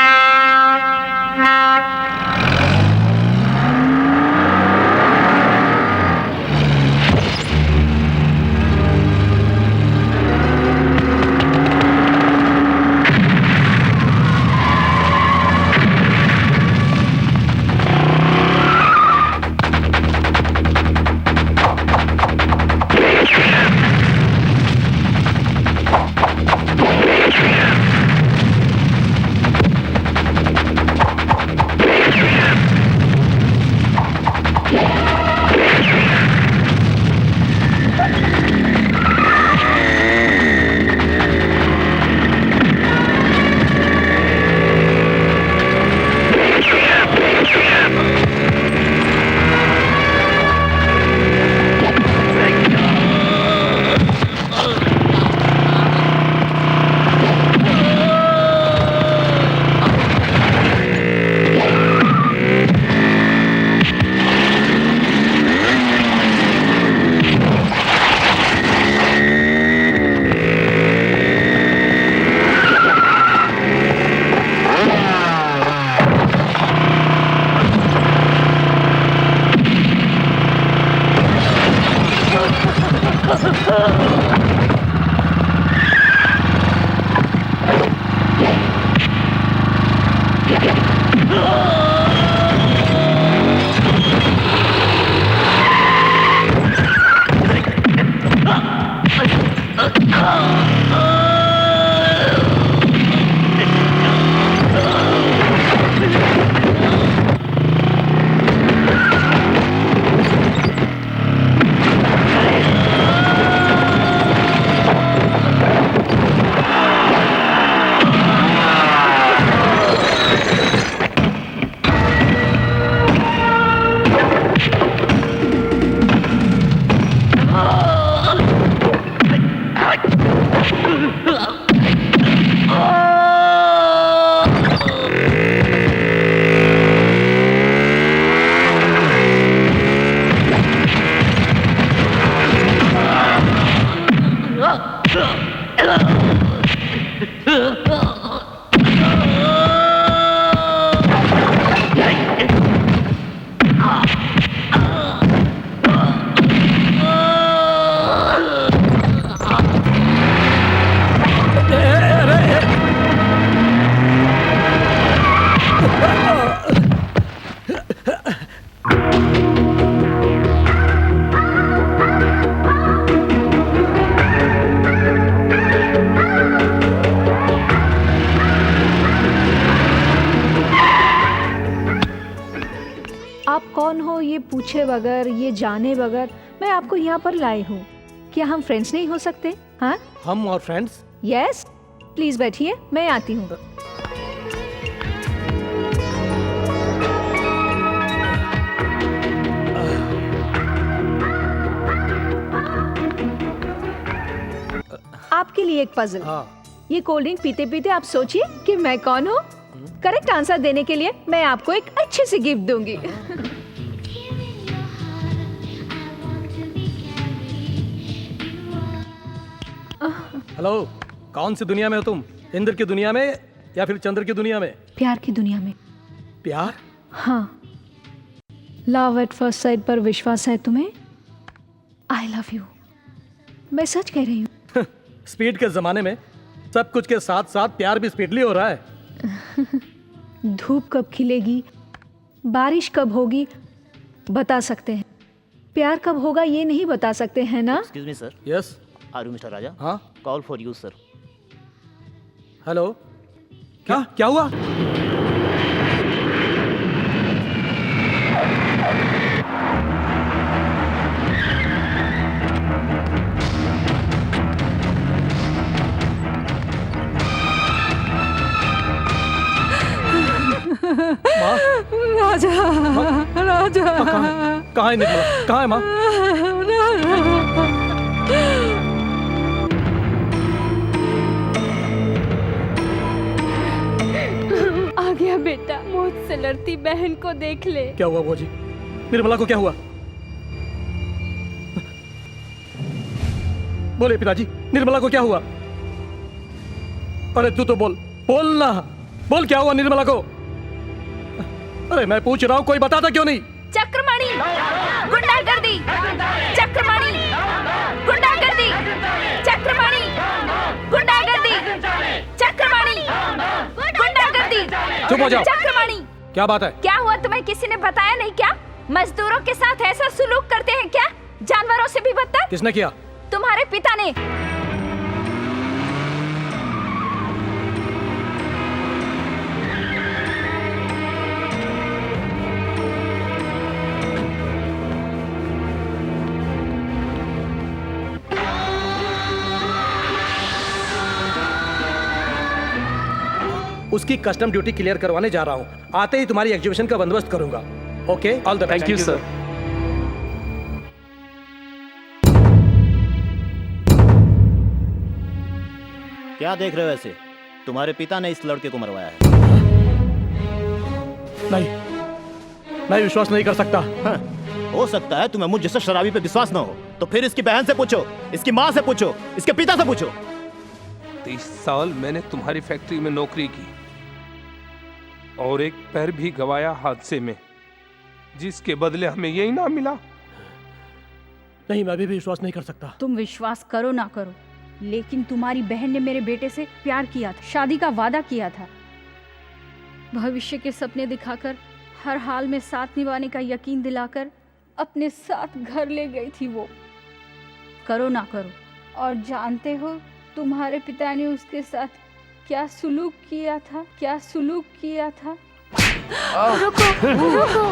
आप कौन हो ये पूछे बगैर, ये जाने बगैर मैं आपको यहाँ पर लाई हूँ। क्या हम फ्रेंड्स नहीं हो सकते? हाँ, हम और फ्रेंड्स? यस, प्लीज बैठिए, मैं आती हूँ। आपके लिए एक पजल। ये कोल्ड ड्रिंक पीते पीते आप सोचिए कि मैं कौन हूँ। करेक्ट आंसर देने के लिए मैं आपको एक अच्छी सी गिफ्ट दूंगी। हेलो, कौन सी दुनिया में हो तुम? इंद्र की दुनिया में या फिर चंद्र की दुनिया में? प्यार की दुनिया में। प्यार? हाँ, लव एट फर्स्ट साइट पर विश्वास है तुम्हें? आई लव यू, मैं सच कह रही हूँ। स्पीड के जमाने में सब कुछ के साथ साथ प्यार भी स्पीडली हो रहा है। धूप कब खिलेगी, बारिश कब होगी बता सकते हैं, प्यार कब होगा ये नहीं बता सकते हैं ना? Excuse me sir. Yes. Are you mister Raja? हाँ। Call for you sir. Hello, क्या हुआ? राजा राजा कहाँ है निर्मला? कहाँ है माँ? आ गया बेटा, मुझसे लड़ती बहन को देख ले। क्या हुआ बुआ जी? निर्मला को क्या हुआ? बोले पिताजी, निर्मला को क्या हुआ? अरे तू तो बोल ना, बोल क्या हुआ निर्मला को? अरे मैं पूछ रहा हूँ, कोई बताता क्यों नहीं? चक्रमणि, गुंडागर्दी, चक्रमणि, गुंडागर्दी, चक्रमणि, गुंडागर्दी, चक्रमणि, गुंडागर्दी। चुप हो जाओ। चक्रमणि, क्या बात है? क्या हुआ? तुम्हें किसी ने बताया नहीं क्या? मजदूरों के साथ ऐसा सुलूक करते हैं क्या? जानवरों से भी बदतर? किसने किया? तुम्हारे पिता ने। उसकी कस्टम ड्यूटी क्लियर करवाने जा रहा हूँ। आते ही तुम्हारी एग्जीबिशन का बंदोबस्त करूंगा। Okay, all the best. Thank you sir. क्या देख रहे हो ऐसे? तुम्हारे पिता ने इस लड़के को मरवाया है। नहीं, मैं विश्वास नहीं कर सकता। हाँ, हो सकता है तुम्हें मुझ जैसे शराबी पे विश्वास ना हो, तो फिर इसकी बहन से पूछो, इसकी माँ से पूछो, इसके पिता से पूछो। 30 साल मैंने तुम्हारी फैक्ट्री में नौकरी की और एक पैर भी गवाया हादसे में, जिसके बदले हमें यही ना मिला। नहीं, मैं अभी भी विश्वास नहीं कर सकता। तुम विश्वास करो ना करो, लेकिन तुम्हारी बहन ने मेरे बेटे से प्यार किया था, शादी का वादा किया था, भविष्य के सपने दिखाकर, हर हाल में साथ निभाने का यकीन दिलाकर अपने साथ घर ले गई थी वो। करो ना करो। और जानते हो तुम्हारे पिता ने उसके साथ क्या सुलूक किया था? क्या सुलूक किया था? रुको रुको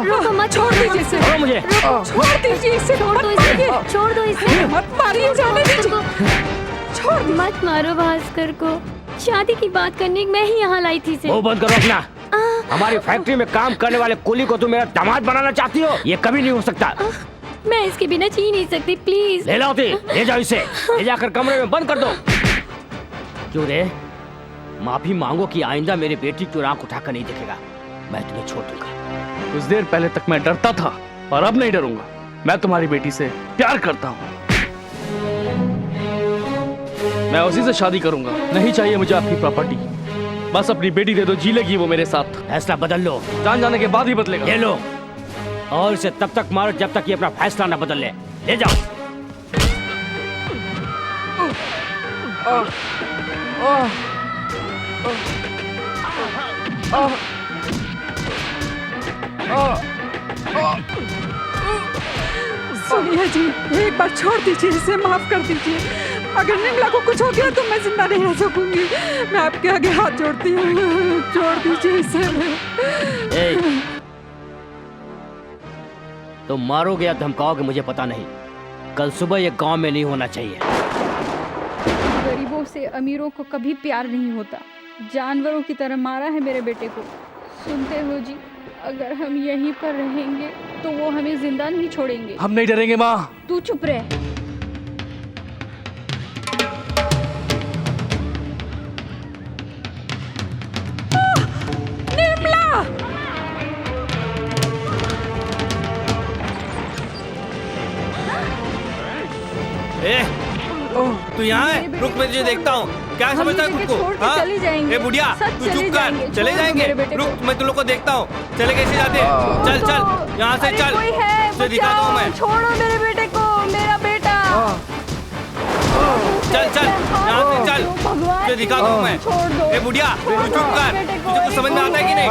रुको, मत छोड़ दीजिए इसे। छोड़ो मुझे। छोड़ दीजिए इसे, छोड़ दो इसे, छोड़ दो इसे, मत मारिए, जाने दीजिए, छोड़ मत मारो भास्कर को। शादी की बात करने मैं ही यहाँ लाई थी। वो बंद करो अपना। हमारी फैक्ट्री में काम करने वाले कुली को तुम मेरा दामाद बनाना चाहती हो? ये कभी नहीं हो सकता। मैं इसके बिना जी नहीं सकती, प्लीज। ले लाओ, ले जाओ इसे, ले जाकर कमरे में बंद कर दो। क्यों रे? माफी मांगो कि आइंदा मेरी बेटी की आंख उठाकर नहीं देखेगा। मैं तुम्हें छोड़ दूंगा। कुछ देर पहले तक मैं डरता था, पर अब नहीं डरूंगा। मैं तुम्हारी बेटी से प्यार करता हूँ। मैं उसी से शादी करूंगा। नहीं चाहिए मुझे आपकी प्रॉपर्टी, बस अपनी बेटी दे दो, जी लेगी वो मेरे साथ। फैसला बदल लो। जान जाने के बाद ही बदलेगा। ले लो और इसे तब तक मारो जब तक ये अपना फैसला न बदल ले। ले जाओ। सोनिया जी, एक बार छोड़ दीजिए इसे, माफ कर दीजिए। अगर निर्मला को कुछ हो गया तो मैं जिंदा नहीं रह सकूंगी। मैं आपके आगे हाथ जोड़ती हूँ, छोड़ दीजिए इसे। तुम मारोगे या धमकाओगे मुझे पता नहीं। कल सुबह ये गांव में नहीं होना चाहिए। गरीबों से अमीरों को कभी प्यार नहीं होता। जानवरों की तरह मारा है मेरे बेटे को। सुनते हो जी, अगर हम यहीं पर रहेंगे तो वो हमें जिंदा नहीं छोड़ेंगे। हम नहीं डरेंगे माँ। तू चुप रह। निर्मला! तू यहाँ है? रुक, मैं तुझे देखता हूँ। क्या समझता है खुद को? हाँ? ए बुढ़िया, तू चुप कर। चले जाएंगे। रुक, मैं तुम लोग को देखता हूँ। चले कैसे जाते? चल चल, यहाँ से चल। तुझे दिखाता हूँ मैं। छोड़ो मेरे बेटे को, मेरा बेटा। चल चल, यहाँ से चल। तुझे दिखाता हूँ मैं। ए बुढ़िया, तू चुप कर। तुझे कुछ समझ में आता है कि नहीं?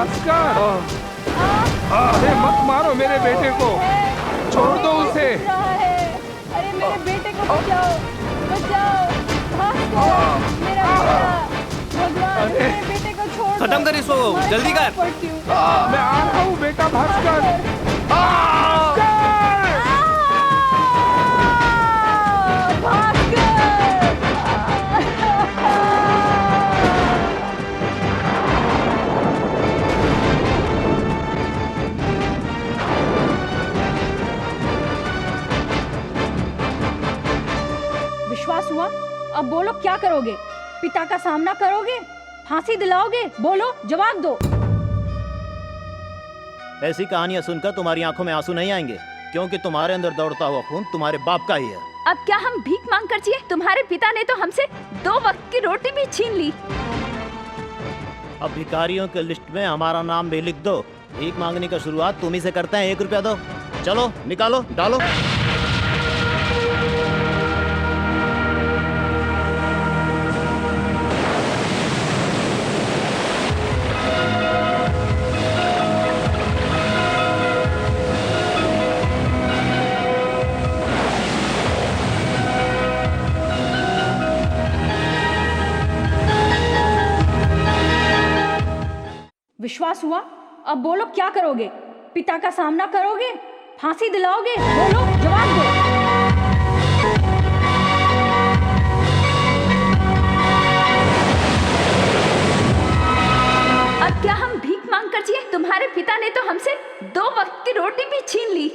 अरे मत मारो मेरे बेटे को, छोड़ दो उसे। अरे मेरे बेटे को बचाओ, बचाओ, मेरा बेटा। भगवान, मेरे बेटे को छोड़ दो। खत्म कर इसको, जल्दी कर। मैं आ रहा हूँ बेटा भास्कर। विश्वास हुआ? अब बोलो क्या करोगे? पिता का सामना करोगे? फांसी दिलाओगे? बोलो, जवाब दो। ऐसी कहानियां सुनकर तुम्हारी आंखों में आंसू नहीं आएंगे, क्योंकि तुम्हारे अंदर दौड़ता हुआ खून तुम्हारे बाप का ही है। अब क्या हम भीख मांग कर जिए? तुम्हारे पिता ने तो हमसे 2 वक्त की रोटी भी छीन ली। अब भिखारियों के लिस्ट में हमारा नाम भी लिख दो। भीख मांगने का शुरुआत तुम ही से करते हैं। 1 रुपया दो, चलो निकालो, डालो। विश्वास हुआ? अब बोलो क्या करोगे? पिता का सामना करोगे? फांसी दिलाओगे? बोलो, जवाब दो। अब क्या हम भीख मांग कर जिए? तुम्हारे पिता ने तो हमसे 2 वक्त की रोटी भी छीन ली।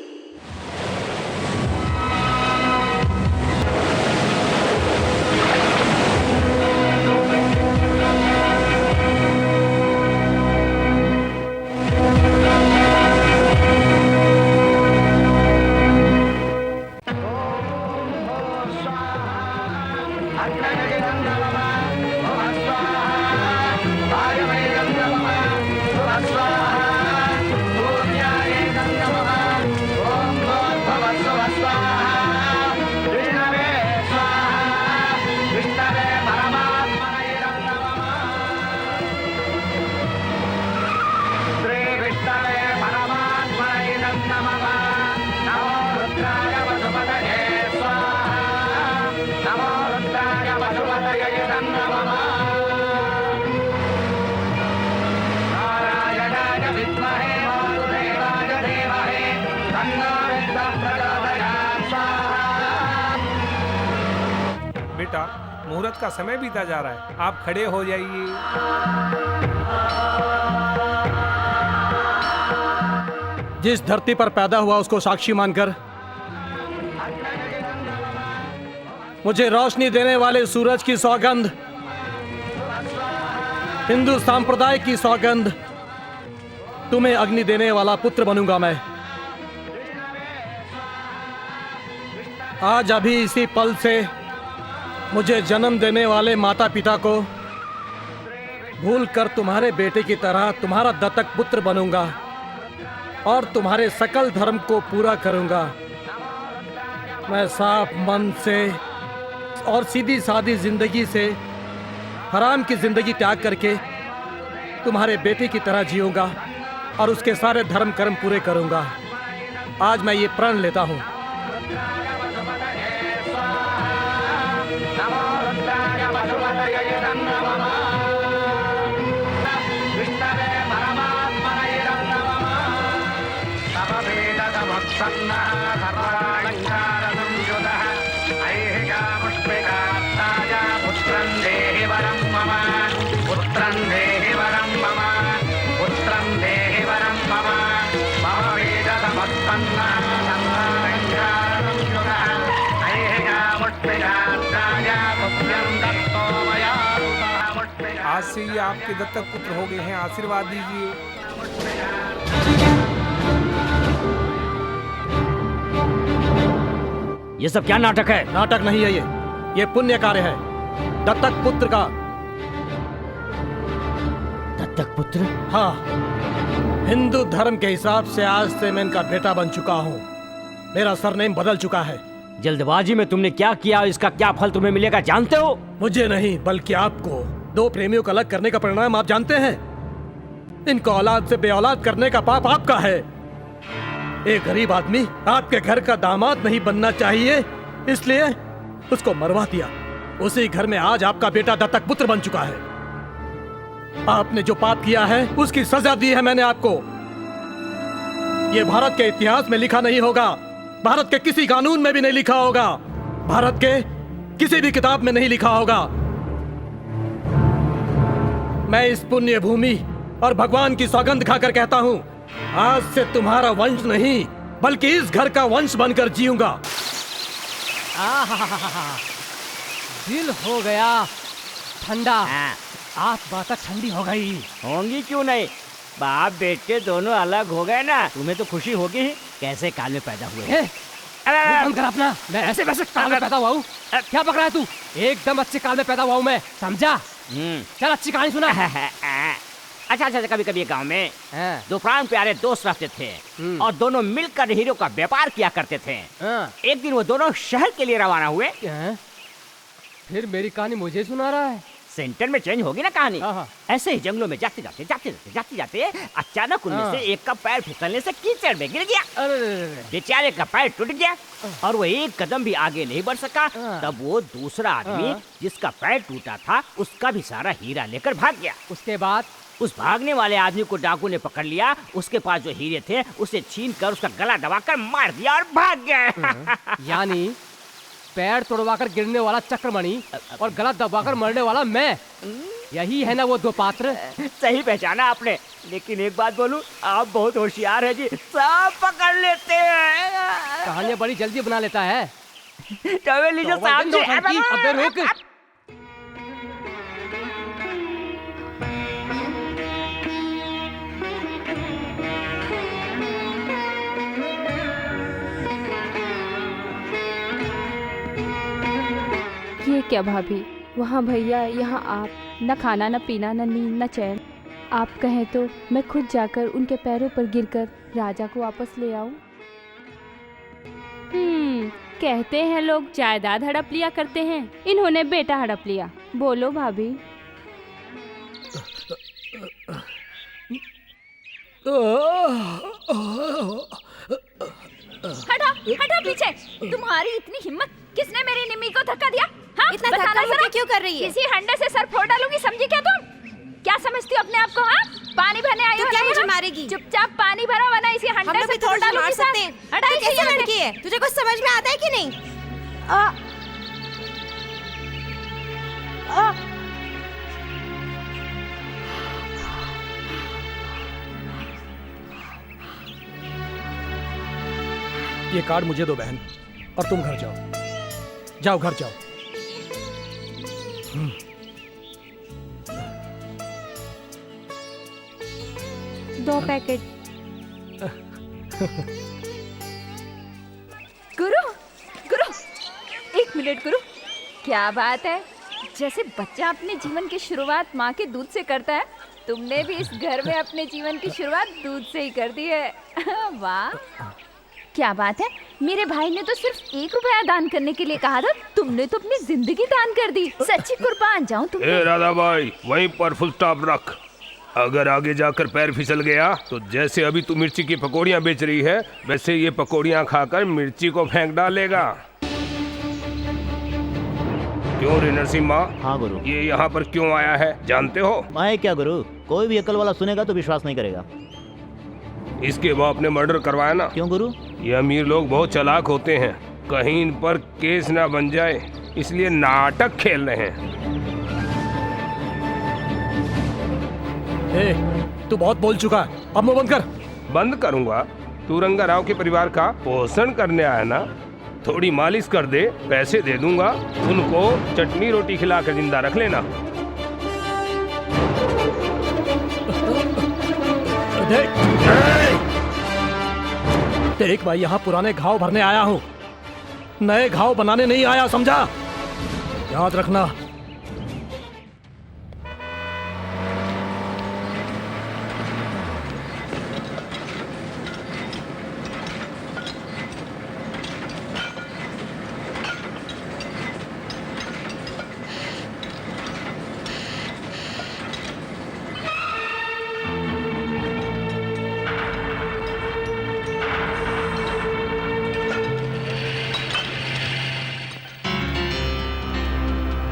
बेटा, मुहूर्त का समय बीता जा रहा है, आप खड़े हो जाइए। जिस धरती पर पैदा हुआ उसको साक्षी मानकर मुझे रोशनी देने वाले सूरज की सौगंध, हिंदू संप्रदाय की सौगंध, तुम्हें अग्नि देने वाला पुत्र बनूंगा मैं। आज अभी इसी पल से मुझे जन्म देने वाले माता पिता को भूलकर तुम्हारे बेटे की तरह तुम्हारा दत्तक पुत्र बनूंगा और तुम्हारे सकल धर्म को पूरा करूंगा। मैं साफ मन से और सीधी सादी जिंदगी से हराम की जिंदगी त्याग करके तुम्हारे बेटे की तरह जीऊंगा और उसके सारे धर्म कर्म पूरे करूंगा। आज मैं ये प्रण लेता हूँ। आज से ये आपके दत्तक पुत्र हो गए हैं, आशीर्वाद दीजिए। ये सब क्या नाटक है? नाटक नहीं है ये पुण्य कार्य है। दत्तक पुत्र का। दत्तक पुत्र? हाँ, हिंदू धर्म के हिसाब से आज से मैं इनका बेटा बन चुका हूँ। मेरा सरनेम बदल चुका है। जल्दबाजी में तुमने क्या किया, इसका क्या फल तुम्हें मिलेगा जानते हो? मुझे नहीं, बल्कि आपको। 2 प्रेमियों को अलग करने का परिणाम आप जानते हैं। इनको औलाद से बेऔलाद करने का पाप आपका है। एक गरीब आदमी आपके घर का दामाद नहीं बनना चाहिए, इसलिए उसको मरवा दिया। उसी घर में आज आपका बेटा दत्तक पुत्र बन चुका है। आपने जो पाप किया है उसकी सजा दी है मैंने आपको। ये भारत के इतिहास में लिखा नहीं होगा, भारत के किसी कानून में भी नहीं लिखा होगा, भारत के किसी भी किताब में नहीं लिखा होगा। मैं इस पुण्य भूमि और भगवान की सौगंध खाकर कहता हूँ, आज से तुम्हारा वंश नहीं बल्कि इस घर का वंश बनकर जीऊंगा। दिल हो गया ठंडा। आप बात ठंडी हो गई। होंगी क्यों नहीं, बाप बेटे दोनों अलग हो गए ना, तुम्हें तो खुशी होगी ही। कैसे काल में पैदा हुए? बंद कर अपना, मैं ऐसे वैसे काल में पैदा हुआ हूँ। क्या पकड़ा है तू? एकदम अच्छे काल में पैदा हुआ हूँ मैं, समझा? चल अच्छी कहानी सुना। अच्छा, कभी कभी गांव में दो प्राण प्यारे दोस्त रहते थे और दोनों मिलकर हीरो का व्यापार किया करते थे। एक दिन वो दोनों शहर के लिए रवाना हुए। फिर मेरी कहानी मुझे सुना रहा है? सेंटर में चेंज होगी ना कहानी। ऐसे ही जंगलों में जाते जाते अचानक उनमें से एक का पैर फिसलने से कीचड़ में गिर गया। बेचारे का पैर टूट गया और वो एक कदम भी आगे नहीं बढ़ सका। तब वो दूसरा आदमी जिसका पैर टूटा था उसका भी सारा हीरा लेकर भाग गया। उसके बाद उस भागने वाले आदमी को डाकू ने पकड़ लिया। उसके पास जो हीरे थे उसे छीन कर उसका गला दबाकर मार दिया और भाग गया। यानी पैर तोड़वाकर गिरने वाला चक्रमणि और गला दबाकर मरने वाला मैं, यही है ना वो दो पात्र? सही पहचाना आपने। लेकिन एक बात बोलूं, आप बहुत होशियार है जी, सब पकड़ लेते हैं। कहानियां बड़ी जल्दी बना लेता है। टॉवेल लीजिए साहब जी। अबे रुक। ये क्या भाभी, वहाँ भैया, यहाँ आप, न खाना न पीना न नींद न चैन। आप कहें तो मैं खुद जाकर उनके पैरों पर गिरकर राजा को वापस ले आऊं। कहते हैं लोग जायदाद हड़प लिया करते हैं, इन्होंने बेटा हड़प लिया। बोलो भाभी। हटा पीछे। तुम्हारी इतनी हिम्मत, किसने मेरी निम्मी को धक्का दिया? हाँ? इतना धक्का मुझे क्यों कर रही है? किसी हंडे से सर फोड़ डालूंगी, समझी क्या तुम? क्या समझती हो अपने आप को? हाँ, पानी भरने आई हो? क्या मुझे मारेगी? चुपचाप पानी भरा, वरना इसी हंडे से थोड़ा डालूंगी। मार सकते हैं। तू कैसी लड़की है? तुझे कुछ समझ में आता है कि नहीं? ये कार्ड मुझे दो बहन, और तुम घर जाओ। जाओ घर जाओ। 2 पैकेट। गुरु, एक मिनट गुरु। क्या बात है, जैसे बच्चा अपने जीवन की शुरुआत माँ के दूध से करता है, तुमने भी इस घर में अपने जीवन की शुरुआत दूध से ही कर दी है। वाह, क्या बात है। मेरे भाई ने तो सिर्फ 1 रुपया दान करने के लिए कहा था, तुमने तो अपनी जिंदगी दान कर दी। सच्ची कुर्बान जाऊं तुम। राधा भाई, वहीं पर फुल स्टॉप रख। अगर आगे जाकर पैर फिसल गया तो जैसे अभी तू मिर्ची की पकौड़ियाँ बेच रही है, वैसे ये पकौड़ियाँ खाकर मिर्ची को फेंक डालेगा। क्यों रे नरसिम्हा? हाँ गुरु। ये यहाँ पर क्यों आया है जानते हो? मैं क्या गुरु, कोई भी अकल वाला सुनेगा तो विश्वास नहीं करेगा। इसके बाप ने मर्डर करवाया ना। क्यों गुरु? ये अमीर लोग बहुत चालाक होते हैं, कहीं इन पर केस ना बन जाए इसलिए नाटक खेल रहे हैं। तू बहुत बोल चुका है, अब मुंह बंद कर। बंद करूंगा? तू रंगा राव के परिवार का पोषण करने आया ना, थोड़ी मालिश कर दे, पैसे दे दूंगा, उनको चटनी रोटी खिला कर जिंदा रख लेना। देख भाई, यहाँ पुराने घाव भरने आया हूँ, नए घाव बनाने नहीं आया, समझा? याद रखना।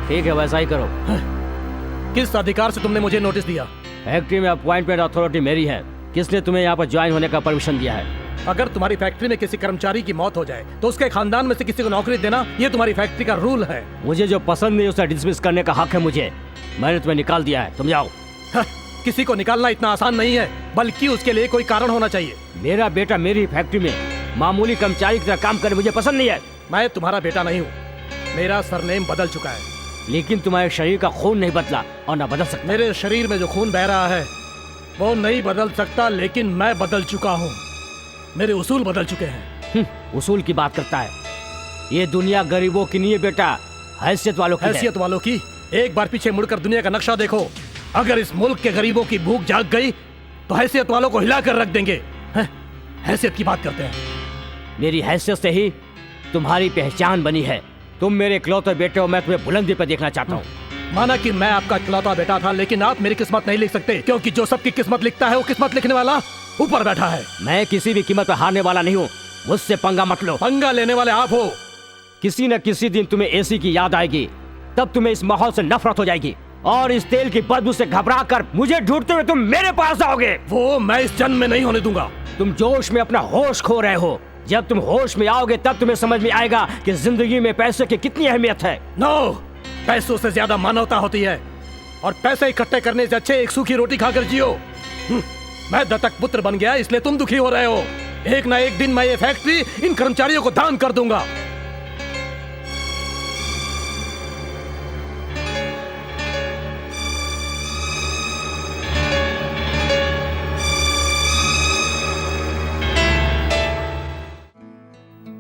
ठीक है, वैसा ही करो। किस अधिकार से तुमने मुझे नोटिस दिया? फैक्ट्री में अपॉइंटमेंट अथॉरिटी मेरी है। किसने तुम्हें यहाँ पर ज्वाइन होने का परमिशन दिया है? अगर तुम्हारी फैक्ट्री में किसी कर्मचारी की मौत हो जाए तो उसके खानदान में से किसी को नौकरी देना, ये तुम्हारी फैक्ट्री का रूल है। मुझे जो पसंद नहीं उसे डिसमिस करने का हक है मुझे। मैंने तुम्हें निकाल दिया है, तुम जाओ। किसी को निकालना इतना आसान नहीं है, बल्कि उसके लिए कोई कारण होना चाहिए। मेरा बेटा मेरी फैक्ट्री में मामूली कर्मचारी की तरह काम करे मुझे पसंद नहीं है। मैं तुम्हारा बेटा नहीं हूँ, मेरा सरनेम बदल चुका है। लेकिन तुम्हारे शरीर का खून नहीं बदला और ना बदल सकता। मेरे शरीर में जो खून बह रहा है वो नहीं बदल सकता, लेकिन मैं बदल चुका हूँ। मेरे उसूल बदल चुके हैं। उसूल की बात करता है। ये दुनिया गरीबों की नहीं है बेटा, हैसियत वालों की है। हैसियत वालों की? एक बार पीछे मुड़कर दुनिया का नक्शा देखो। अगर इस मुल्क के गरीबों की भूख जाग गई तो हैसियत वालों को हिलाकर रख देंगे। हैसियत की बात करते हैं। मेरी हैसियत से ही तुम्हारी पहचान बनी है। तुम मेरे इकलौते बेटे हो, मैं तुम्हें बुलंदी पर देखना चाहता हूँ। माना कि मैं आपका इकलौता बेटा था, लेकिन आप मेरी किस्मत नहीं लिख सकते, क्योंकि जो सबकी किस्मत लिखता है वो किस्मत लिखने वाला ऊपर बैठा है। मैं किसी भी कीमत पर हारने वाला नहीं हूँ। मुझसे पंगा मत लो। पंगा लेने वाले आप हो। किसी न किसी दिन तुम्हें एसी की याद आएगी, तब तुम्हें इस माहौल से नफरत हो जाएगी और इस तेल की बदबू से घबराकर मुझे ढूंढते हुए तुम मेरे पास आओगे। वो मैं इस जन्म में नहीं होने दूंगा। तुम जोश में अपना होश खो रहे हो। जब तुम होश में आओगे तब तुम्हें समझ में आएगा कि जिंदगी में पैसे की कितनी अहमियत है। नो, पैसों से ज्यादा मानवता होती है, और पैसे इकट्ठे करने से अच्छे एक सूखी रोटी खाकर जियो। मैं दत्तक पुत्र बन गया, इसलिए तुम दुखी हो रहे हो। एक ना एक दिन मैं ये फैक्ट्री इन कर्मचारियों को दान कर दूंगा।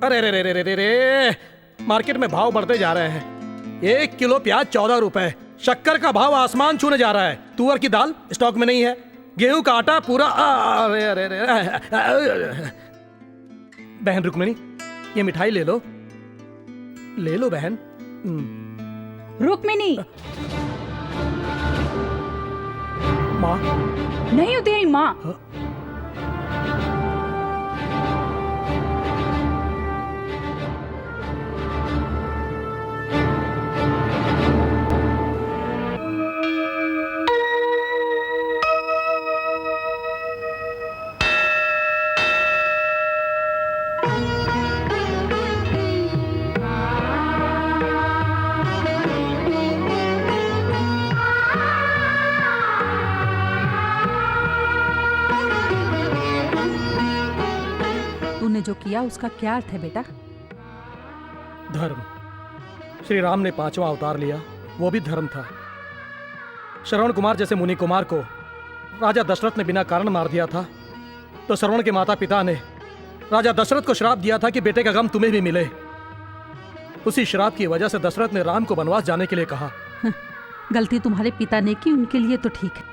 अरे रे रे रे रे रे, मार्केट में भाव बढ़ते जा रहे हैं। 1 किलो प्याज 14 रुपए, शक्कर का भाव आसमान छूने जा रहा है, तुअर की दाल स्टॉक में नहीं है, गेहूं का आटा पूरा। अरे अरे अरे, बहन रुक्मिणी, ये मिठाई ले लो, ले लो बहन। रुक्मिणी, माँ नहीं हो तेरी माँ। जो किया उसका क्या अर्थ है बेटा? धर्म। श्री राम ने 5वां अवतार लिया, वो भी धर्म था। श्रवण कुमार जैसे मुनि कुमार को राजा दशरथ ने बिना कारण मार दिया था, तो श्रवण के माता पिता ने राजा दशरथ को श्राप दिया था कि बेटे का गम तुम्हें भी मिले। उसी श्राप की वजह से दशरथ ने राम को वनवास जाने के लिए कहा। गलती तुम्हारे पिता ने की, उनके लिए तो ठीक है,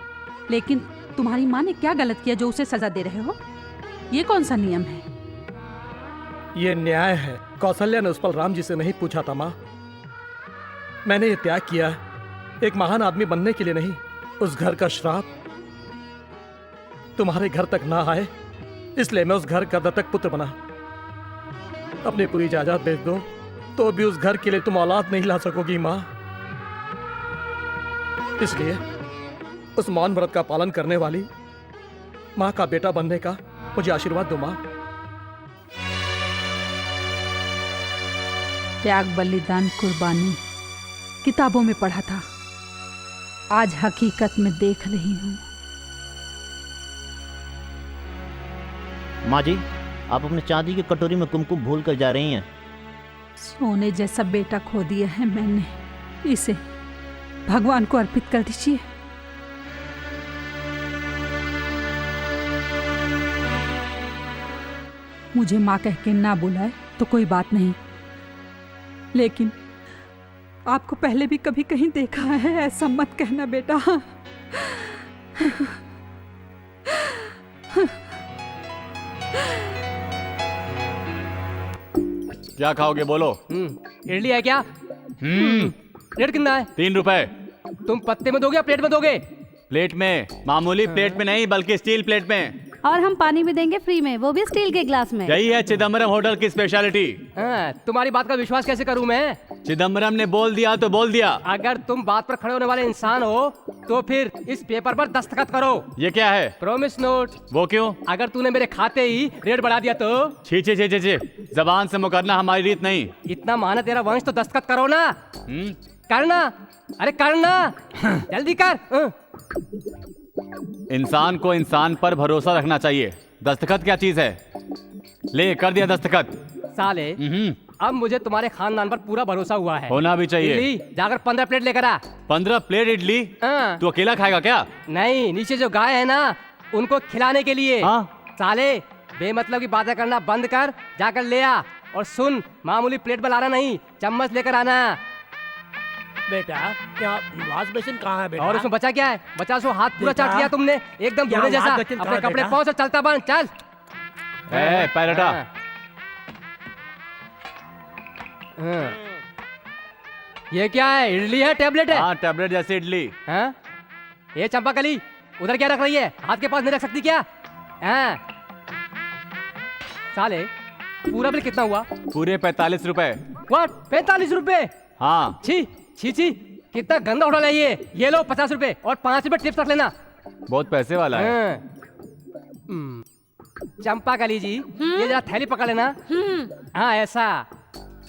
लेकिन तुम्हारी माँ ने क्या गलत किया जो उसे सजा दे रहे हो? ये कौन सा नियम है? ये न्याय है। कौशल्या ने उस पल राम जी से नहीं पूछा था माँ। मैंने ये त्याग किया एक महान आदमी बनने के लिए नहीं। उस घर का श्राप तुम्हारे घर तक ना आए, इसलिए मैं उस घर का दत्तक पुत्र बना। अपनी पूरी जायदाद बेच दो तो भी उस घर के लिए तुम औलाद नहीं ला सकोगी माँ। इसलिए उस मौन व्रत का पालन करने वाली माँ का बेटा बनने का मुझे आशीर्वाद दो माँ। त्याग, बलिदान, कुर्बानी किताबों में पढ़ा था, आज हकीकत में देख रही हूँ। माँ जी, आप अपने चांदी की कटोरी में कुमकुम भूल कर जा रही हैं। सोने जैसा बेटा खो दिया है मैंने, इसे भगवान को अर्पित कर दीजिए। मुझे माँ कह के ना बुलाए तो कोई बात नहीं, लेकिन आपको पहले भी कभी कहीं देखा है, ऐसा मत कहना बेटा। क्या खाओगे बोलो? इडली है क्या? रेट कितना है? 3 रुपए। तुम पत्ते में दोगे या प्लेट में दोगे? प्लेट में। मामूली प्लेट में नहीं, बल्कि स्टील प्लेट में। और हम पानी भी देंगे फ्री में, वो भी स्टील के ग्लास में। यही है चिदम्बरम होटल की स्पेशलिटी। तुम्हारी बात का विश्वास कैसे करूं मैं? चिदम्बरम ने बोल दिया तो बोल दिया। अगर तुम बात पर खड़े होने वाले इंसान हो तो फिर इस पेपर पर दस्तखत करो। ये क्या है? Promise note. वो क्यों? अगर तूने मेरे खाते ही रेट बढ़ा दिया तो? छी छी छी छी छी, जबान से मुकरना हमारी रीत नहीं। इतना माना तेरा वंश तो दस्तखत करो ना। करना, अरे करना, जल्दी कर। इंसान को इंसान पर भरोसा रखना चाहिए। दस्तखत क्या चीज है? ले कर दिया दस्तखत। साले अब मुझे तुम्हारे खानदान पर पूरा भरोसा हुआ है। होना भी चाहिए। इडली जाकर 15 प्लेट लेकर आ। 15 प्लेट इडली? हाँ। तू अकेला खाएगा क्या? नहीं, नीचे जो गाय है ना उनको खिलाने के लिए। साले बेमतलब की बातें करना बंद कर, जाकर ले आ। और सुन, मामूली प्लेट बनाना नहीं, चम्मच लेकर आना। बेटा क्या वॉश बेसिन कहाँ है बेटा? और उसमें बचा क्या है? बचा सो हाथ पूरा चाट लिया तुमने, एकदम धोने जैसा। अपने कपड़े पहुंच और चलता बन, चल। पैर हटा। ये क्या है? इडली है टैबलेट है? हाँ, टैबलेट जैसे इडली। हाँ? ये चंपाकली उधर क्या रख रही है? हाथ के पास नहीं रख सकती क्या? हाँ? साले पूरा बिल कितना हुआ? पूरे 45 रुपए। व्हाट? 45 रुपए? हाँ। छी छी छी, कितना गंदा होटल है ये। ये लो 50 रुपए और 5 रुपए टिप्स रख लेना। बहुत पैसे वाला है। चंपाकली जी, ये जरा थैली पकड़ लेना। हाँ ऐसा।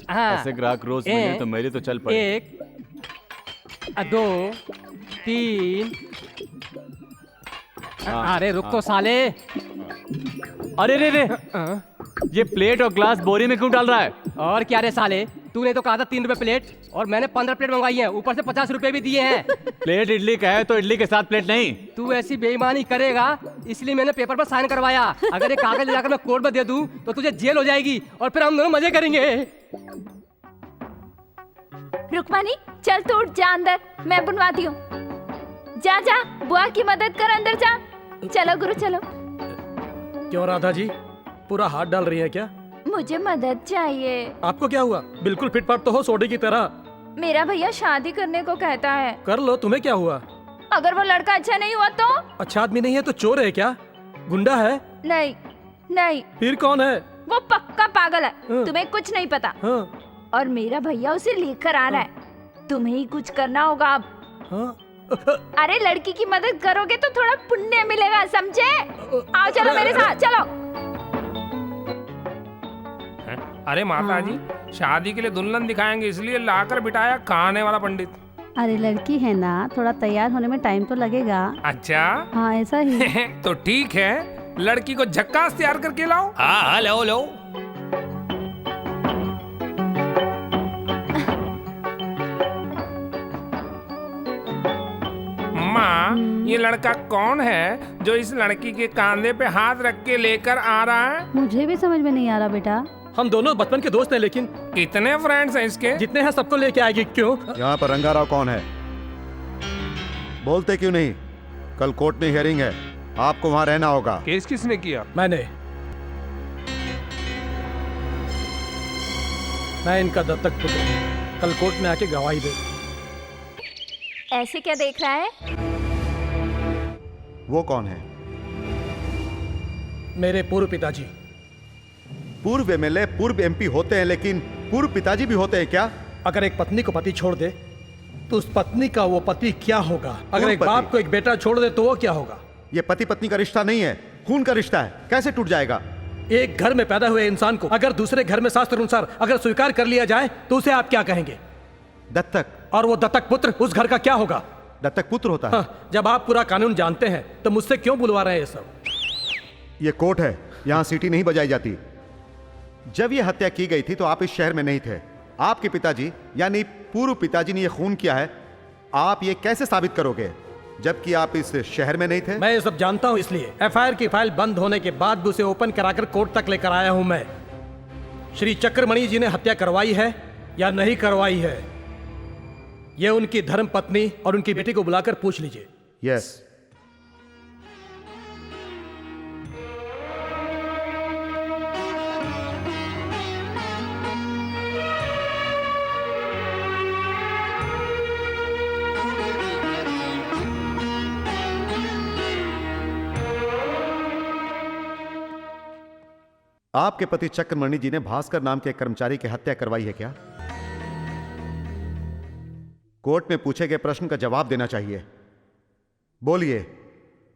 हाँ, ऐसे ग्राहक रोज मिले तो मेरी तो चल पड़े। 1 2 3। अरे रुक तो साले। अरे रे रे, ये प्लेट और ग्लास बोरी में क्यों डाल रहा है? और क्या रे साले, तूने तो कहा था 3 रुपए प्लेट और मैंने 15 प्लेट मंगवाई है, ऊपर से 50 रुपए भी दिए हैं। प्लेट इडली का है तो इडली के साथ प्लेट नहीं। तू ऐसी बेईमानी करेगा इसलिए मैंने पेपर पर साइन करवाया। अगर ये कागज ले जाकर मैं कोर्ट में दे दूं तो तुझे जेल हो जाएगी और फिर हम दोनों मजे करेंगे। रुक्मानी चल तू उठ, जा अंदर, मैं बुनवाती हूँ। जा जा, बुआ की मदद कर, अंदर जा। चलो गुरु चलो। क्यों राधा जी, पूरा हाथ डाल रही है क्या? मुझे मदद चाहिए। आपको क्या हुआ? बिल्कुल फिटफाट तो हो सोडे की तरह। मेरा भैया शादी करने को कहता है। कर लो, तुम्हें क्या हुआ? अगर वो लड़का अच्छा नहीं हुआ तो? अच्छा आदमी नहीं है तो चोर है क्या? गुंडा है? नहीं नहीं। फिर कौन है? वो पक्का पागल है। तुम्हें कुछ नहीं पता। और मेरा भैया उसे लेकर आ रहा है। तुम्हें ही कुछ करना होगा अब। अरे लड़की की मदद करोगे तो थोड़ा पुण्य मिलेगा, समझे? आओ चलो मेरे साथ, चलो। अरे माता जी, शादी के लिए दुल्हन दिखाएंगे इसलिए लाकर बिठाया खाने वाला पंडित। अरे लड़की है ना, थोड़ा तैयार होने में टाइम तो लगेगा। अच्छा हाँ ऐसा ही। तो ठीक है, लड़की को झक्कास तैयार करके लाओ। हाँ लो लो। माँ, ये लड़का कौन है जो इस लड़की के कंधे पे हाथ रख के लेकर आ रहा है? मुझे भी समझ में नहीं आ रहा बेटा। हम दोनों बचपन के दोस्त हैं, लेकिन कितने फ्रेंड्स हैं इसके? जितने हैं सबको लेके आएगी। क्यों? यहाँ पर रंगाराव कौन है? बोलते क्यों नहीं? कल कोर्ट में हियरिंग है, आपको वहाँ रहना होगा। केस किसने किया? मैं इनका दत्तक पुत्र, कल कोर्ट में आके गवाही दे। ऐसे क्या देख रहा है? वो कौन है? मेरे पूर्व पिताजी। पूर्व एमएलए, पूर्व एमपी होते हैं, लेकिन पूर्व पिताजी भी होते हैं क्या? अगर एक पत्नी को पति छोड़ दे तो उस पत्नी का वो पति क्या होगा? अगर एक बाप को एक बेटा छोड़ दे तो वो क्या होगा? ये पति पत्नी का रिश्ता नहीं है, खून का रिश्ता है। कैसे टूट जाएगा? एक घर में पैदा हुए इंसान को अगर दूसरे घर में शास्त्र अनुसार अगर स्वीकार कर लिया जाए तो उसे आप क्या कहेंगे? दत्तक। और वो दत्तक पुत्र उस घर का क्या होगा? दत्तक पुत्र होता है। हाँ, जब आप पूरा कानून जानते हैं तो मुझसे क्यों बुलवा रहे हैं ये सब? ये कोर्ट है, यहाँ सीटी नहीं बजाई जाती। जब ये हत्या की गई थी तो आप इस शहर में नहीं थे। आपके पिताजी यानी पूर्व पिताजी ने ये खून किया है, आप ये कैसे साबित करोगे जबकि आप इस शहर में नहीं थे? मैं ये सब जानता हूं, इसलिए एफआईआर की फाइल बंद होने के बाद भी उसे ओपन कराकर कोर्ट तक लेकर आया हूं मैं। श्री चक्रमणि जी ने हत्या करवाई है या नहीं करवाई है, ये उनकी धर्म पत्नी और उनकी बेटी को बुलाकर पूछ लीजिए। यस। आपके पति चक्रमणि जी ने भास्कर नाम के एक कर्मचारी की हत्या करवाई है क्या? कोर्ट में पूछे गए प्रश्न का जवाब देना चाहिए। बोलिए,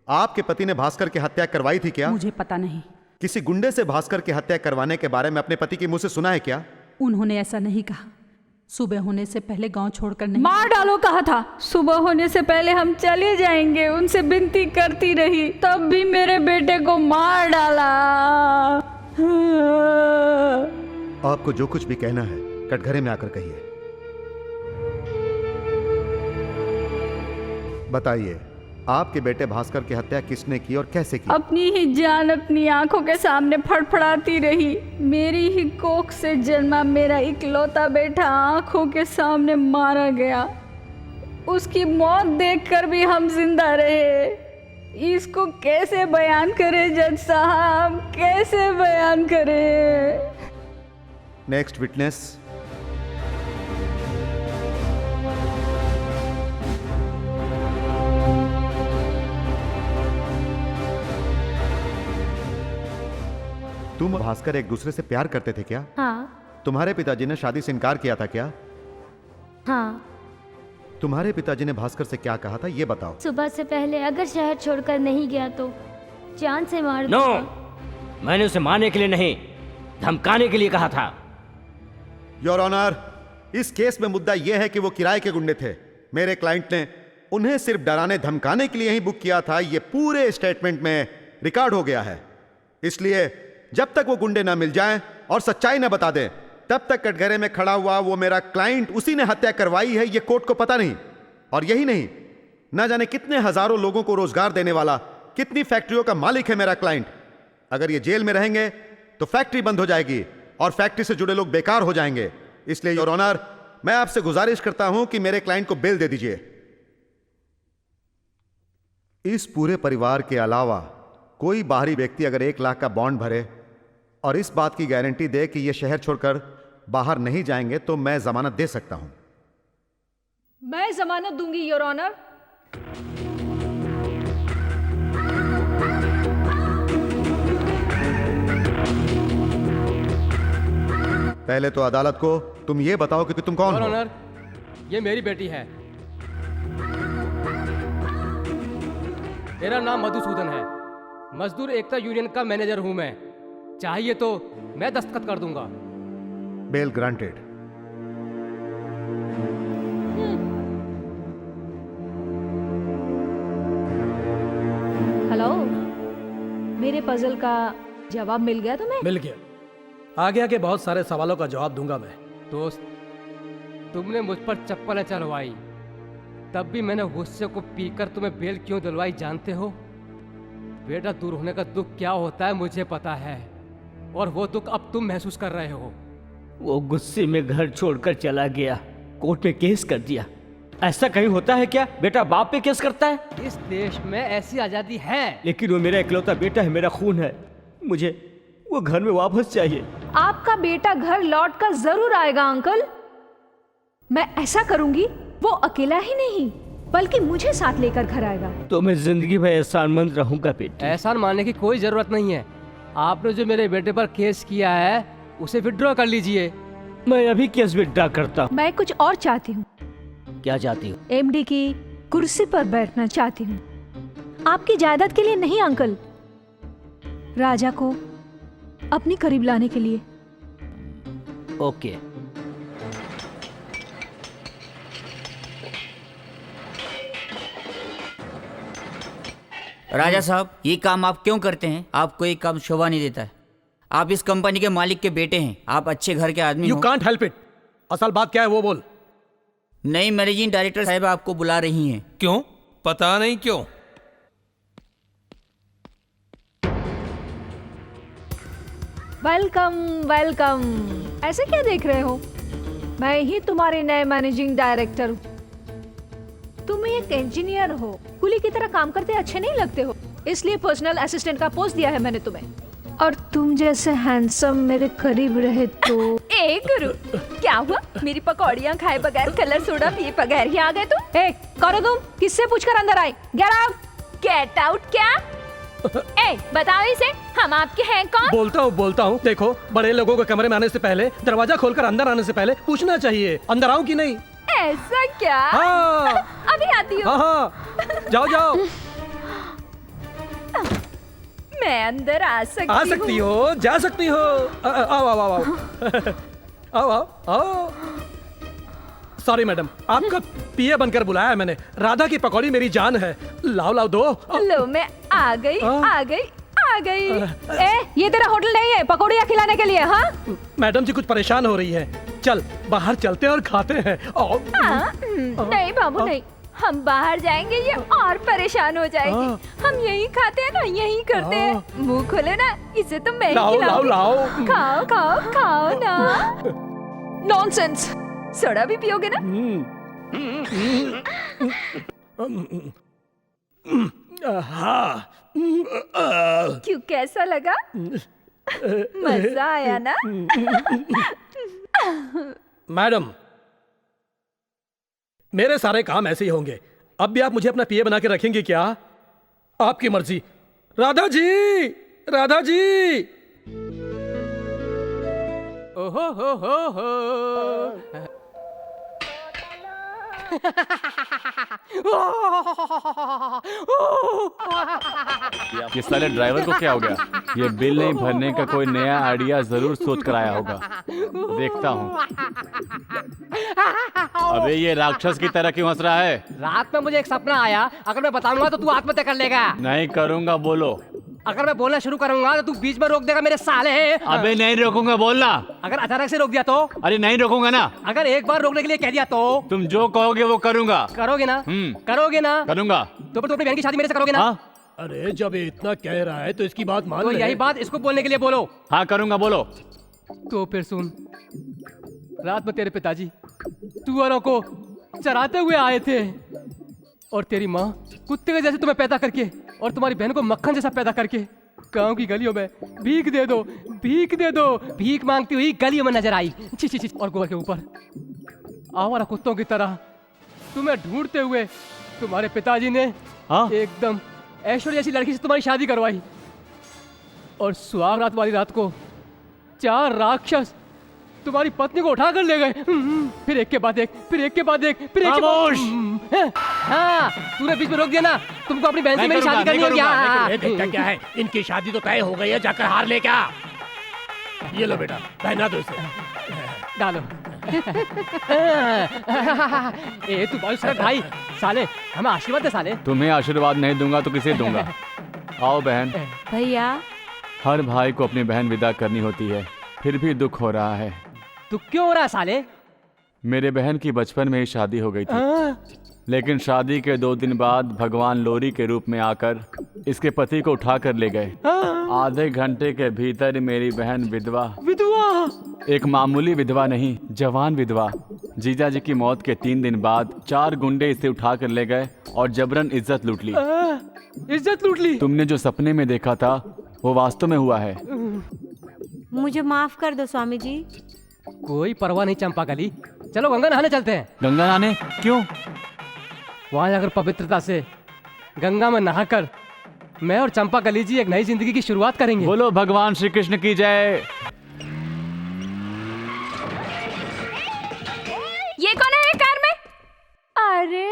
आपके पति ने भास्कर की हत्या करवाई थी क्या? मुझे पता नहीं। किसी गुंडे से भास्कर की हत्या करवाने के बारे में अपने पति के मुंह से सुना है क्या? उन्होंने ऐसा नहीं कहा। सुबह होने से पहले गांव छोड़कर नहीं। मार डालो कहा था। सुबह होने से पहले हम चले जाएंगे, उनसे विनती करती रही, तब भी मेरे बेटे को मार डाला। आपको जो कुछ भी कहना है कटघरे में आकर कहिए। बताइए, आपके बेटे भास्कर की हत्या किसने की और कैसे की? अपनी ही जान अपनी आंखों के सामने फड़फड़ाती रही। मेरी ही कोख से जन्मा मेरा इकलौता बेटा आंखों के सामने मारा गया। उसकी मौत देखकर भी हम जिंदा रहे। इसको कैसे बयान करें जज साहब, कैसे बयान करें? Next witness. तुम भास्कर एक दूसरे से प्यार करते थे क्या? हाँ। तुम्हारे पिताजी ने शादी से इनकार किया था क्या? हाँ। तुम्हारे पिताजी ने भास्कर से क्या कहा था ये बताओ। सुबह से पहले अगर शहर छोड़कर नहीं गया तो जान से मार नो, मैंने उसे मारने के लिए नहीं, धमकाने के लिए कहा था। योर ऑनर, इस केस में मुद्दा यह है कि वो किराए के गुंडे थे। मेरे क्लाइंट ने उन्हें सिर्फ डराने धमकाने के लिए ही बुक किया था। ये पूरे स्टेटमेंट में रिकॉर्ड हो गया है। इसलिए जब तक वो गुंडे ना मिल जाएं और सच्चाई ना बता दें, तब तक कटघरे में खड़ा हुआ वो मेरा क्लाइंट, उसी ने हत्या करवाई है, ये कोर्ट को पता नहीं। और यही नहीं, ना जाने कितने हजारों लोगों को रोजगार देने वाला, कितनी फैक्ट्रियों का मालिक है मेरा क्लाइंट। अगर ये जेल में रहेंगे तो फैक्ट्री बंद हो जाएगी और फैक्ट्री से जुड़े लोग बेकार हो जाएंगे। इसलिए योर ऑनर, मैं आपसे गुजारिश करता हूं कि मेरे क्लाइंट को बेल दे दीजिए। इस पूरे परिवार के अलावा कोई बाहरी व्यक्ति अगर 1 लाख का बॉन्ड भरे और इस बात की गारंटी दे कि ये शहर छोड़कर बाहर नहीं जाएंगे तो मैं जमानत दे सकता हूं। मैं जमानत दूंगी योर ऑनर। पहले तो अदालत को तुम ये बताओ कि तुम कौन हो? ऑनर, ये मेरी बेटी है। मेरा नाम मधुसूदन है। मजदूर एकता यूनियन का मैनेजर हूं मैं। चाहिए तो मैं दस्तखत कर दूंगा। Bell granted. हेलो, मेरे पजल का जवाब मिल गया तुम्हें? मिल गया। आगे आगे बहुत सारे सवालों का जवाब दूंगा मैं। दोस्त, तुमने मुझ पर चप्पलें चलवाई, तब भी मैंने गुस्से को पीकर तुम्हें बेल क्यों दिलवाई जानते हो? बेटा दूर होने का दुख क्या होता है मुझे पता है, और वो दुख अब तुम महसूस कर रहे हो। वो गुस्से में घर छोड़कर चला गया, कोर्ट में केस कर दिया। ऐसा कहीं होता है क्या? बेटा बाप पे केस करता है? इस देश में ऐसी आजादी है। लेकिन वो मेरा इकलौता बेटा है, मेरा खून है। मुझे वो घर में वापस चाहिए। आपका बेटा घर लौट कर जरूर आएगा अंकल। मैं ऐसा करूंगी, वो अकेला ही नहीं बल्कि मुझे साथ लेकर घर आएगा। तो मैं जिंदगी भर एहसानमंद रहूंगा बेटी। एहसान मानने की कोई जरूरत नहीं है। आपने जो मेरे बेटे पर केस किया है उसे विड्रॉ कर लीजिए। मैं अभी केस विड्रॉ करता हूँ। मैं कुछ और चाहती हूँ। क्या चाहती हूँ? एमडी की कुर्सी पर बैठना चाहती हूँ। आपकी जायदाद के लिए नहीं अंकल, राजा को अपने करीब लाने के लिए। ओके। राजा साहब, ये काम आप क्यों करते हैं? आपको ये काम शोभा नहीं देता है। आप इस कंपनी के मालिक के बेटे हैं, आप अच्छे घर के आदमी हो। You can't help it। असल बात क्या है वो बोल। नई मैनेजिंग डायरेक्टर साहब आपको बुला रही हैं। क्यों? पता नहीं क्यों। Welcome welcome. ऐसे क्या देख रहे हो? मैं ही तुम्हारे नए मैनेजिंग डायरेक्टर हूँ। तुम एक इंजीनियर हो, कुली की तरह काम करते अच्छे नहीं लगते हो, इसलिए पर्सनल असिस्टेंट का पोस्ट दिया है मैंने तुम्हें। और तुम जैसे हैंडसम मेरे करीब रहे तो। ए गुरु, क्या हुआ? मेरी पकौड़ियाँ खाए बगैर, कलर सोडा पिए बगैर ही आ गए तुम? ए करो तुम, किससे पूछकर अंदर आए? Get out. गेट आउट क्या? ए बताओ इसे, हम आपके हैं कौन? बोलता हूँ। देखो, बड़े लोगों के कमरे में आने से पहले, दरवाजा खोलकर अंदर आने से पहले पूछना चाहिए अंदर आऊं कि नहीं। ऐसा क्या? हाँ। अभी आती हूँ। हाँ, जाओ। मैं अंदर आ सकती हो, जा सकती हो। आओ। सॉरी मैडम, आपका पीए बनकर बुलाया है मैंने। राधा की पकौड़ी मेरी जान है। लाओ दो। लो मैं आ गई। आ गई। ये तेरा होटल नहीं है पकौड़ियाँ खिलाने के लिए। हाँ मैडम जी कुछ परेशान हो रही है, चल बाहर चलते हैं और खाते हैं। नहीं बाबू नहीं, हम बाहर जाएंगे ये और परेशान हो जाएगी। हम यही खाते हैं ना, यही करते हैं। मुंह खोले ना, इसे तो मैं ही खिलाऊंगी। खाओ खाओ खाओ ना। नॉनसेंस, सोडा भी पियोगे ना? हाँ। क्यों, कैसा लगा? मजा आया ना? मैडम, मेरे सारे काम ऐसे ही होंगे। अब भी आप मुझे अपना पीए बना के रखेंगे क्या? आपकी मर्जी। राधा जी, राधा जी। ओहो हो। ये साले ड्राइवर को क्या हो गया? ये बिल नहीं भरने का कोई नया आइडिया जरूर सोच कर आया होगा। देखता हूँ। अबे ये राक्षस की तरह क्यों हंस रहा है? रात में मुझे एक सपना आया, अगर मैं बताऊंगा तो तू आत्महत्या कर लेगा। नहीं करूँगा, बोलो। अगर मैं बोलना शुरू करूंगा तो तू बीच में रोक देगा मेरे साले। अबे नहीं रोकूंगा, बोलना। अगर अचानक से रोक दिया तो? अरे नहीं रोकूंगा ना। अगर एक बार रोकने के लिए कह दिया तो? तुम जो कहोगे वो करूंगा। करोगे ना? करोगे ना? करूंगा। तो फिर तू अपनी बहन की शादी मेरे से करोगे ना? अरे जब ये इतना कह रहा है तो इसकी बात मान तो ले। यही बात इसको बोलने के लिए बोलो। हाँ करूंगा, बोलो। तो फिर सुन, रात में तेरे पिताजी तुअरों को चराते हुए आए थे और तेरी माँ कुत्ते के जैसे तुम्हें पैदा करके और तुम्हारी बहन को मक्खन जैसा पैदा करके गांव की गलियों में भीख दे दो, भीख दे दो, भीख मांगती हुई गलियों में नजर आई। छी छी छी। और गोबर के ऊपर आवारा कुत्तों की तरह तुम्हें ढूंढते हुए तुम्हारे पिताजी ने एकदम ऐश्वर्या जैसी लड़की से तुम्हारी शादी करवाई और सुहाग रात वाली रात को 4 राक्षस तुम्हारी पत्नी को उठा कर ले गए। फिर एक के बाद एक, फिर एक के बाद एक, फिर एक के बाद। हाँ, तूने बीच में रोक दिया ना। तुमको अपनी बहन से मेरी शादी करनी है क्या? देखता क्या है, इनकी शादी तो तय हो गई है, जाकर हार ले क्या? ये लो बेटा, पहना दो इसे। डालो। ए तू बहुत सारा भाई, साले हमें आशीर्वाद दे साले। तुम्हें आशीर्वाद नहीं दूंगा तो किसे दूंगा? आओ बहन। भैया, हर भाई को अपनी बहन विदा करनी होती है, फिर भी दुख हो रहा है। दुख क्यों हो रहा है साले? मेरे बहन की बचपन में ही शादी हो गई थी, लेकिन शादी के 2 दिन बाद भगवान लोरी के रूप में आकर इसके पति को उठा कर ले गए। आधे घंटे के भीतर मेरी बहन विधवा। एक मामूली विधवा नहीं, जवान विधवा। जीजा जी की मौत के 3 दिन बाद 4 गुंडे इसे उठा कर ले गए और जबरन इज्जत लूट ली। इज्जत लूट ली? तुमने जो सपने में देखा था वो वास्तव में हुआ है। मुझे माफ कर दो स्वामी जी। कोई परवाह नहीं चंपा कली, चलो गंगा नहाने चलते हैं। गंगा नहाने? क्यों? वहां जाकर पवित्रता से गंगा में नहाकर मैं और चंपा कली जी एक नई जिंदगी की शुरुआत करेंगे। बोलो भगवान श्री कृष्ण की जय। ये कौन है कार में? अरे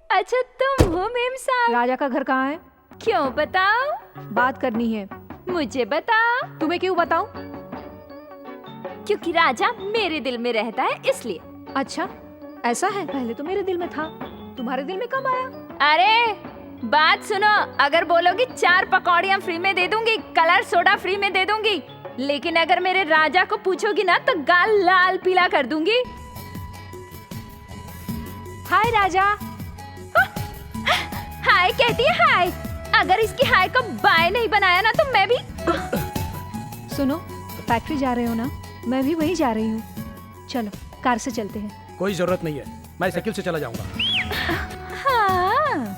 अच्छा तुम हो मेम साहब। राजा का घर कहाँ है? क्यों बताओ? बात करनी है। मुझे बताओ। तुम्हें क्यों बताऊं? क्योंकि राजा मेरे दिल में रहता है इसलिए। अच्छा ऐसा है? पहले तो मेरे दिल में था, तुम्हारे दिल में कब आया? अरे बात सुनो, अगर बोलोगी 4 पकौड़ियाँ फ्री में दे दूंगी, कलर सोडा फ्री में दे दूंगी, लेकिन अगर मेरे राजा को पूछोगी ना तो गाल लाल पीला कर दूंगी। हाय राजा। हाय कहती है हाय। अगर इसकी हाय को बाय नहीं बनाया ना तो मैं भी। सुनो, फैक्ट्री जा रहे हो ना? मैं भी वहीं जा रही हूँ। चलो कार से चलते हैं। कोई जरूरत नहीं है, मैं साइकिल से चला जाऊंगा। हाँ।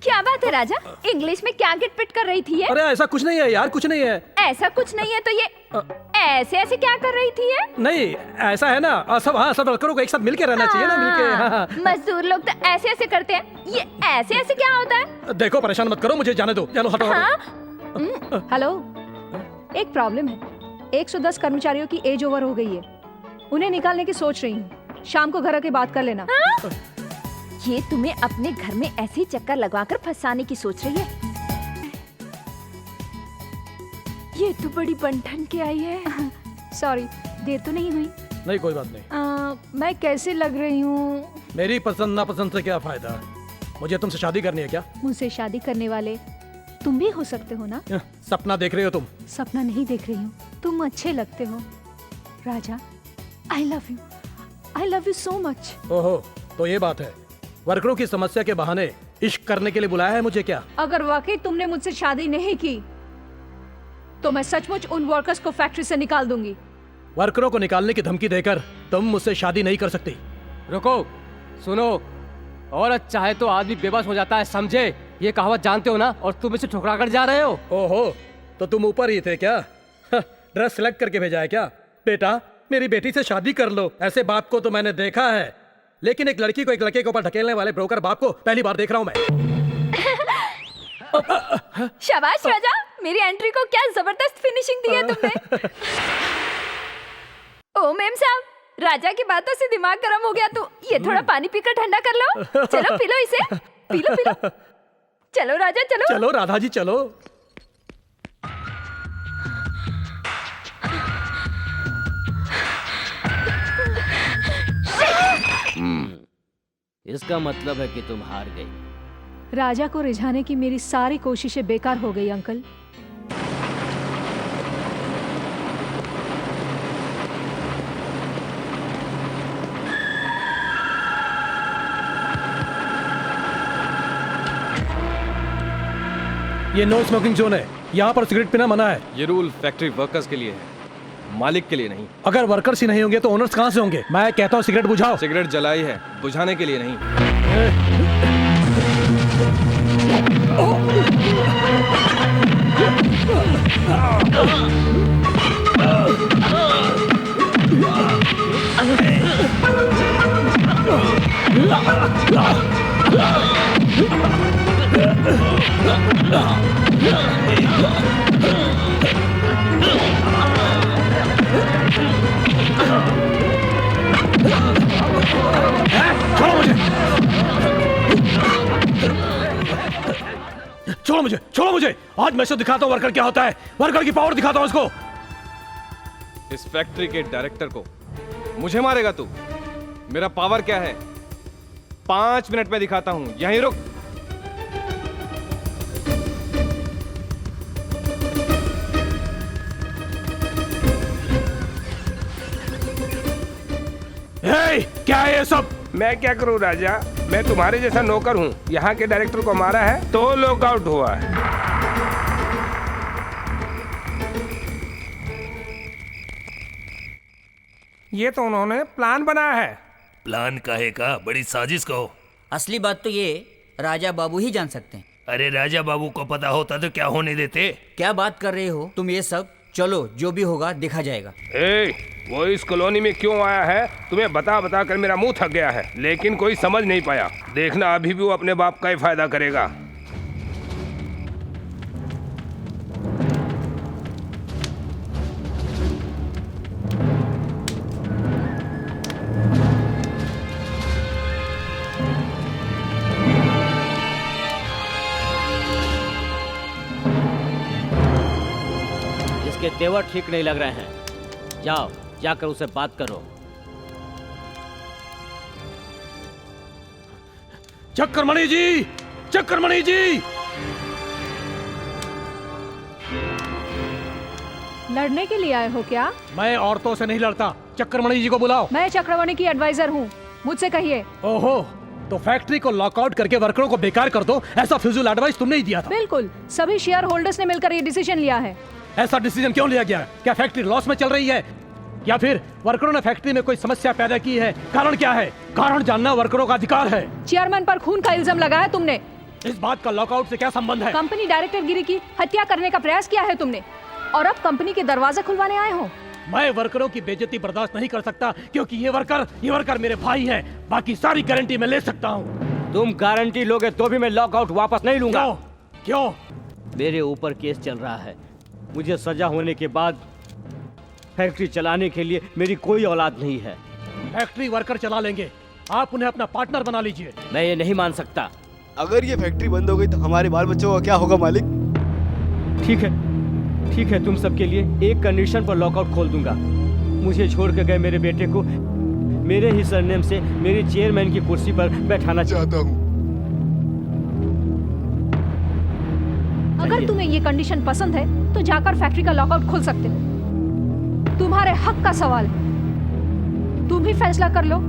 क्या बात है राजा, इंग्लिश में क्या गिटपिट कर रही थी ये? अरे ऐसा कुछ नहीं है यार, कुछ नहीं है। ऐसा कुछ नहीं है तो ये ऐसे ऐसे क्या कर रही थी ये? नहीं ऐसा है ना, सब लड़कों को एक साथ मिलके रहना चाहिए ना, मिलके। मजदूर लोग तो ऐसे ऐसे करते हैं, ये ऐसे ऐसे क्या होता है? देखो परेशान मत करो, मुझे जाने दो। चलो हटो। हेलो, एक प्रॉब्लम है। 110 कर्मचारियों की एज ओवर हो गई है, उन्हें निकालने की सोच रही हूँ। शाम को घर आके बात कर लेना। ये तुम्हें अपने घर में ऐसे ही चक्कर लगवाकर फंसाने की सोच रही है। ये तो बड़ी बंठन के आई है। सॉरी, देर तो नहीं हुई? नहीं कोई बात नहीं। मैं कैसे लग रही हूँ? मेरी पसंद नापसंद से क्या फायदा? मुझे तुमसे शादी करनी है क्या? मुझसे शादी करने वाले तुम भी हो सकते हो ना। सपना देख रहे हो तुम? सपना नहीं देख रही हूँ, तुम अच्छे लगते हो Raja. I love you so much. ओहो, तो ये बात है। वर्करों की समस्या के बहाने इश्क करने के लिए बुलाया है मुझे क्या? अगर वाकई तुमने मुझसे शादी नहीं की तो मैं सचमुच उन वर्कर्स को फैक्ट्री से निकाल दूंगी। वर्करों को निकालने की धमकी देकर तुम मुझसे शादी नहीं कर सकती। रुको, सुनो, औरत चाहे तो आदमी बेबस हो जाता है, समझे? ये कहावत जानते हो ना, और तुम इसे ठुकरा कर जा रहे हो। ओहो, तो तुम ऊपर ही थे क्या? ड्रेस सिलेक्ट करके भेजा है क्या? बेटा, मेरी बेटी से शादी कर लो। ऐसे बाप को तो मैंने देखा है, लेकिन एक लड़की को एक लड़के के ऊपर ढकेलने वाले ब्रोकर बाप को पहली बार देख रहा हूं मैं। शाबाश राजा, मेरी एंट्री को क्या जबरदस्त फिनिशिंग दी है तुमने। ओ मेम साहब, राजा की बातों से दिमाग गर्म हो गया तो ये थोड़ा पानी पीकर ठंडा कर लो। चलो पी लो इसे, पी लो। चलो राजा चलो। चलो राधा जी चलो। इसका मतलब है कि तुम हार गई। राजा को रिझाने की मेरी सारी कोशिशें बेकार हो गई अंकल। ये नो स्मोकिंग जोन है, यहाँ पर सिगरेट पीना मना है। ये रूल फैक्ट्री वर्कर्स के लिए है, मालिक के लिए नहीं। अगर वर्कर्स ही नहीं होंगे तो ओनर्स कहाँ से होंगे? मैं कहता हूँ सिगरेट बुझाओ। सिगरेट जलाई है, बुझाने के लिए नहीं। छोड़ो मुझे। आज मैं से दिखाता हूँ वर्कर क्या होता है। वर्कर की पावर दिखाता हूँ उसको। इस फैक्ट्री के डायरेक्टर को मुझे मारेगा तू? मेरा पावर क्या है 5 मिनट में दिखाता हूं, यहीं रुक। क्या है ये सब? मैं क्या करूं राजा, मैं तुम्हारे जैसा नौकर हूं। यहाँ के डायरेक्टर को मारा है तो लॉकआउट हुआ है। ये तो उन्होंने प्लान बनाया है। प्लान काहे का? बड़ी साजिश कहो। असली बात तो ये राजा बाबू ही जान सकते हैं। अरे राजा बाबू को पता होता तो क्या होने देते? क्या बात कर रहे हो तुम ये सब? चलो जो भी होगा देखा जाएगा। वो इस कॉलोनी में क्यों आया है तुम्हें बता बता कर मेरा मुंह थक गया है, लेकिन कोई समझ नहीं पाया। देखना अभी भी वो अपने बाप का ही फायदा करेगा। इसके तेवर ठीक नहीं लग रहे हैं। जाओ जाकर उसे बात करो। चक्रमणि जी, चक्रमणि जी। लड़ने के लिए आए हो क्या? मैं औरतों से नहीं लड़ता। चक्रमणि जी को बुलाओ। मैं चक्रमणि की एडवाइजर हूँ, मुझसे कहिए। ओहो, तो फैक्ट्री को लॉकआउट करके वर्करों को बेकार कर दो, ऐसा फिजूल एडवाइस तुमने ही दिया था। बिल्कुल, सभी शेयर होल्डर्स ने मिलकर ये डिसीजन लिया है। ऐसा डिसीजन क्यों लिया गया? क्या फैक्ट्री लॉस में चल रही है या फिर वर्करों ने फैक्ट्री में कोई समस्या पैदा की है? कारण क्या है? कारण जानना वर्करों का अधिकार है। चेयरमैन पर खून का इल्जाम लगाया तुमने। इस बात का लॉकआउट से क्या संबंध है? कंपनी डायरेक्टर गिरी की हत्या करने का प्रयास किया है तुमने, और अब कंपनी के दरवाजे खुलवाने आए हो। मैं वर्करों की बेइज्जती बर्दाश्त नहीं कर सकता, क्योंकि ये वर्कर मेरे भाई हैं। बाकी सारी गारंटी मैं ले सकता हूँ। तुम गारंटी लोगे तो भी मैं लॉकआउट वापस नहीं लूंगा। क्यों? मेरे ऊपर केस चल रहा है। मुझे सजा होने के बाद फैक्ट्री चलाने के लिए मेरी कोई औलाद नहीं है। फैक्ट्री वर्कर चला लेंगे, आप उन्हें अपना पार्टनर बना लीजिए। मैं ये नहीं मान सकता। अगर ये फैक्ट्री बंद हो गई तो हमारे बाल बच्चों का क्या होगा मालिक? ठीक है, तुम सबके लिए एक कंडीशन पर लॉकआउट खोल दूंगा। मुझे छोड़ के गए मेरे बेटे को मेरे ही सरनेम से मेरी चेयरमैन की कुर्सी पर बैठाना चाहता हूँ। अगर तुम्हें ये कंडीशन पसंद है तो जाकर फैक्ट्री का लॉकआउट खोल सकते हो। तुम्हारे हक का सवाल है, तुम ही फैसला कर लो।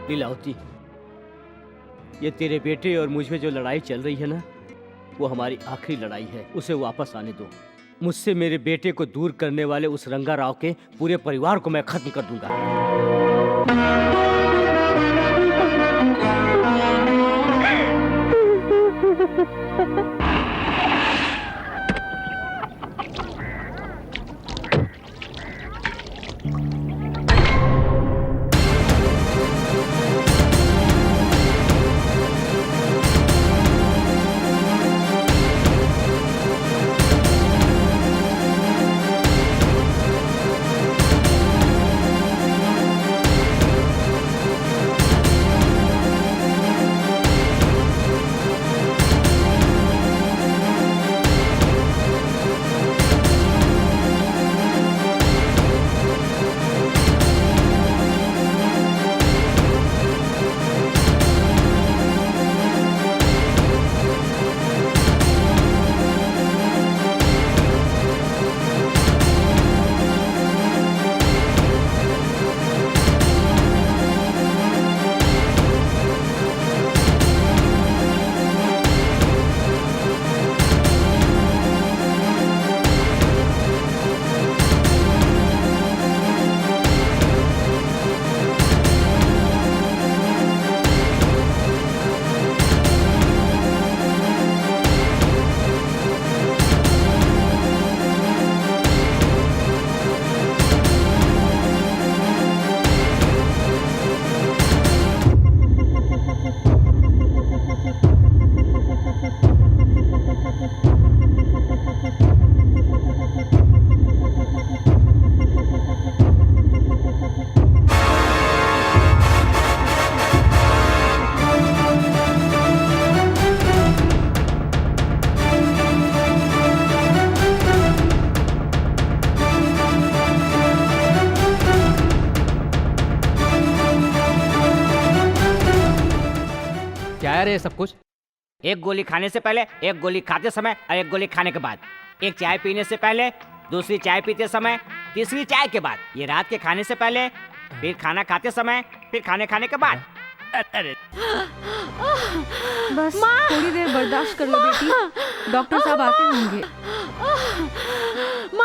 लीलावती, ये तेरे बेटे और मुझ में जो लड़ाई चल रही है ना, वो हमारी आखिरी लड़ाई है। उसे वापस आने दो। मुझसे मेरे बेटे को दूर करने वाले उस रंगा राव के पूरे परिवार को मैं खत्म कर दूंगा। है सब कुछ? एक गोली खाने से पहले, एक गोली खाते समय और एक गोली खाने के बाद। एक चाय पीने से पहले, दूसरी चाय पीते समय, तीसरी चाय के बाद। ये रात के खाने से पहले, फिर खाना खाते समय, फिर खाने खाने के बाद। अरे बस थोड़ी देर बर्दाश्त कर लो बेटी, डॉक्टर साहब आते होंगे।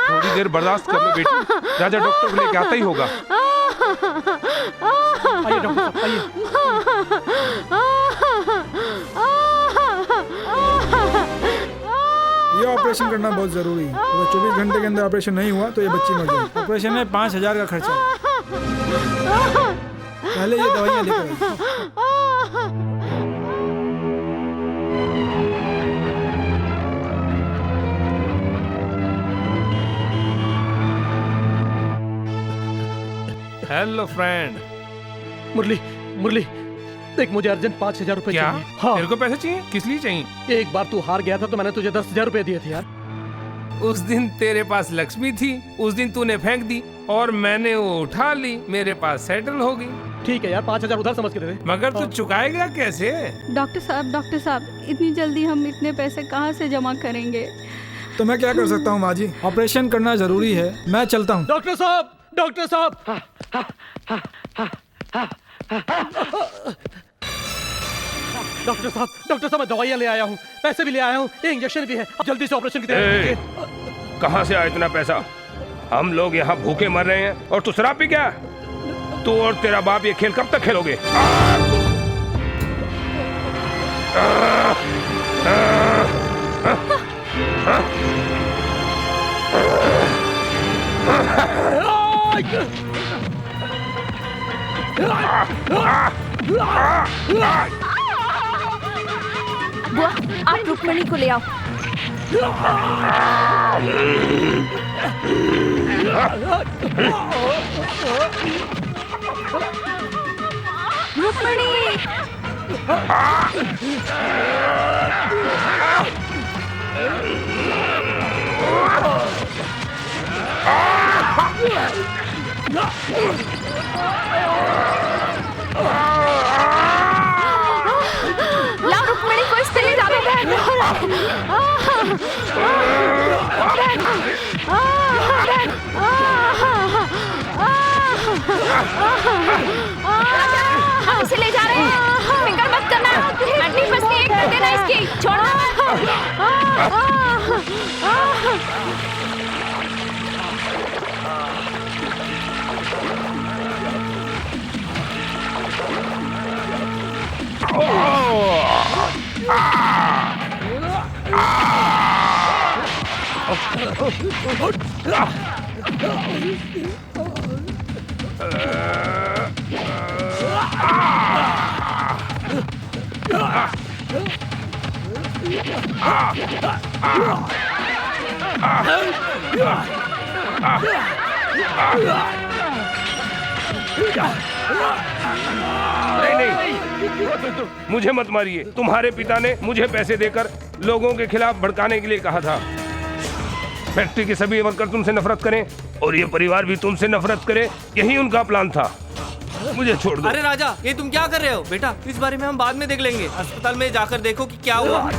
थोड़ी देर बर्दाश्त कर लो बेटी, राजा डॉक्टर को लेके आता ही होगा। आइए डॉक्टर साहब, आइए। ये ऑपरेशन करना बहुत जरूरी है। अगर 24 घंटे के अंदर ऑपरेशन नहीं हुआ तो ये बच्ची मर जाएगी। ऑपरेशन में 5000 का खर्चा है। पहले ये दवाइयाँ लेकर हेलो फ्रेंड। मुरली, मुरली देख, मुझे अर्जेंट 5000 रुपए चाहिए। हाँ। तेरे को पैसे चाहिए? किस लिए चाहिए? एक बार तू हार गया था तो मैंने तुझे 10,000 रुपए दिए थे यार। उस दिन तेरे पास लक्ष्मी थी, उस दिन तूने फेंक दी और मैंने वो उठा ली, मेरे पास सेटल हो गई। ठीक है यार, 5000 उधार समझ के दे दे। मगर तू चुकाएगा कैसे? डॉक्टर साहब, इतनी जल्दी हम इतने पैसे कहाँ से जमा करेंगे? तो मैं क्या कर सकता हूँ माँ जी, ऑपरेशन करना जरूरी है, मैं चलता हूँ। डॉक्टर साहब, डॉक्टर साहब, डॉक्टर साहब, मैं दवाइयाँ ले आया हूँ, पैसे भी ले आया हूँ, ये इंजेक्शन भी है। अब जल्दी से ऑपरेशन की तैयारी कीजिए। कहाँ से आया इतना पैसा? हम लोग यहाँ भूखे मर रहे हैं और तू शराब पी क्या? तू और तेरा बाप ये खेल कब तक खेलोगे? बुआ, आप रुक्मणी को ले आओ। रुक्मणी! लाओ रुक्मणी को इस तरह जाओ बहन। हम इसे ले जा रहे हैं, फिक्र मत करना। हड्डी पसली एक कर देना इसकी, छोड़ना नहीं, मुझे मत मारिए। तुम्हारे पिता ने मुझे पैसे देकर लोगों के खिलाफ भड़काने के लिए कहा था। फैक्ट्री के सभी वर्कर तुमसे नफरत करें और ये परिवार भी तुमसे नफरत करे, यही उनका प्लान था। मुझे छोड़ दो। अरे राजा, ये तुम क्या कर रहे हो? बेटा, इस बारे में हम बाद में देख लेंगे। अस्पताल में जाकर देखो कि क्या हुआ।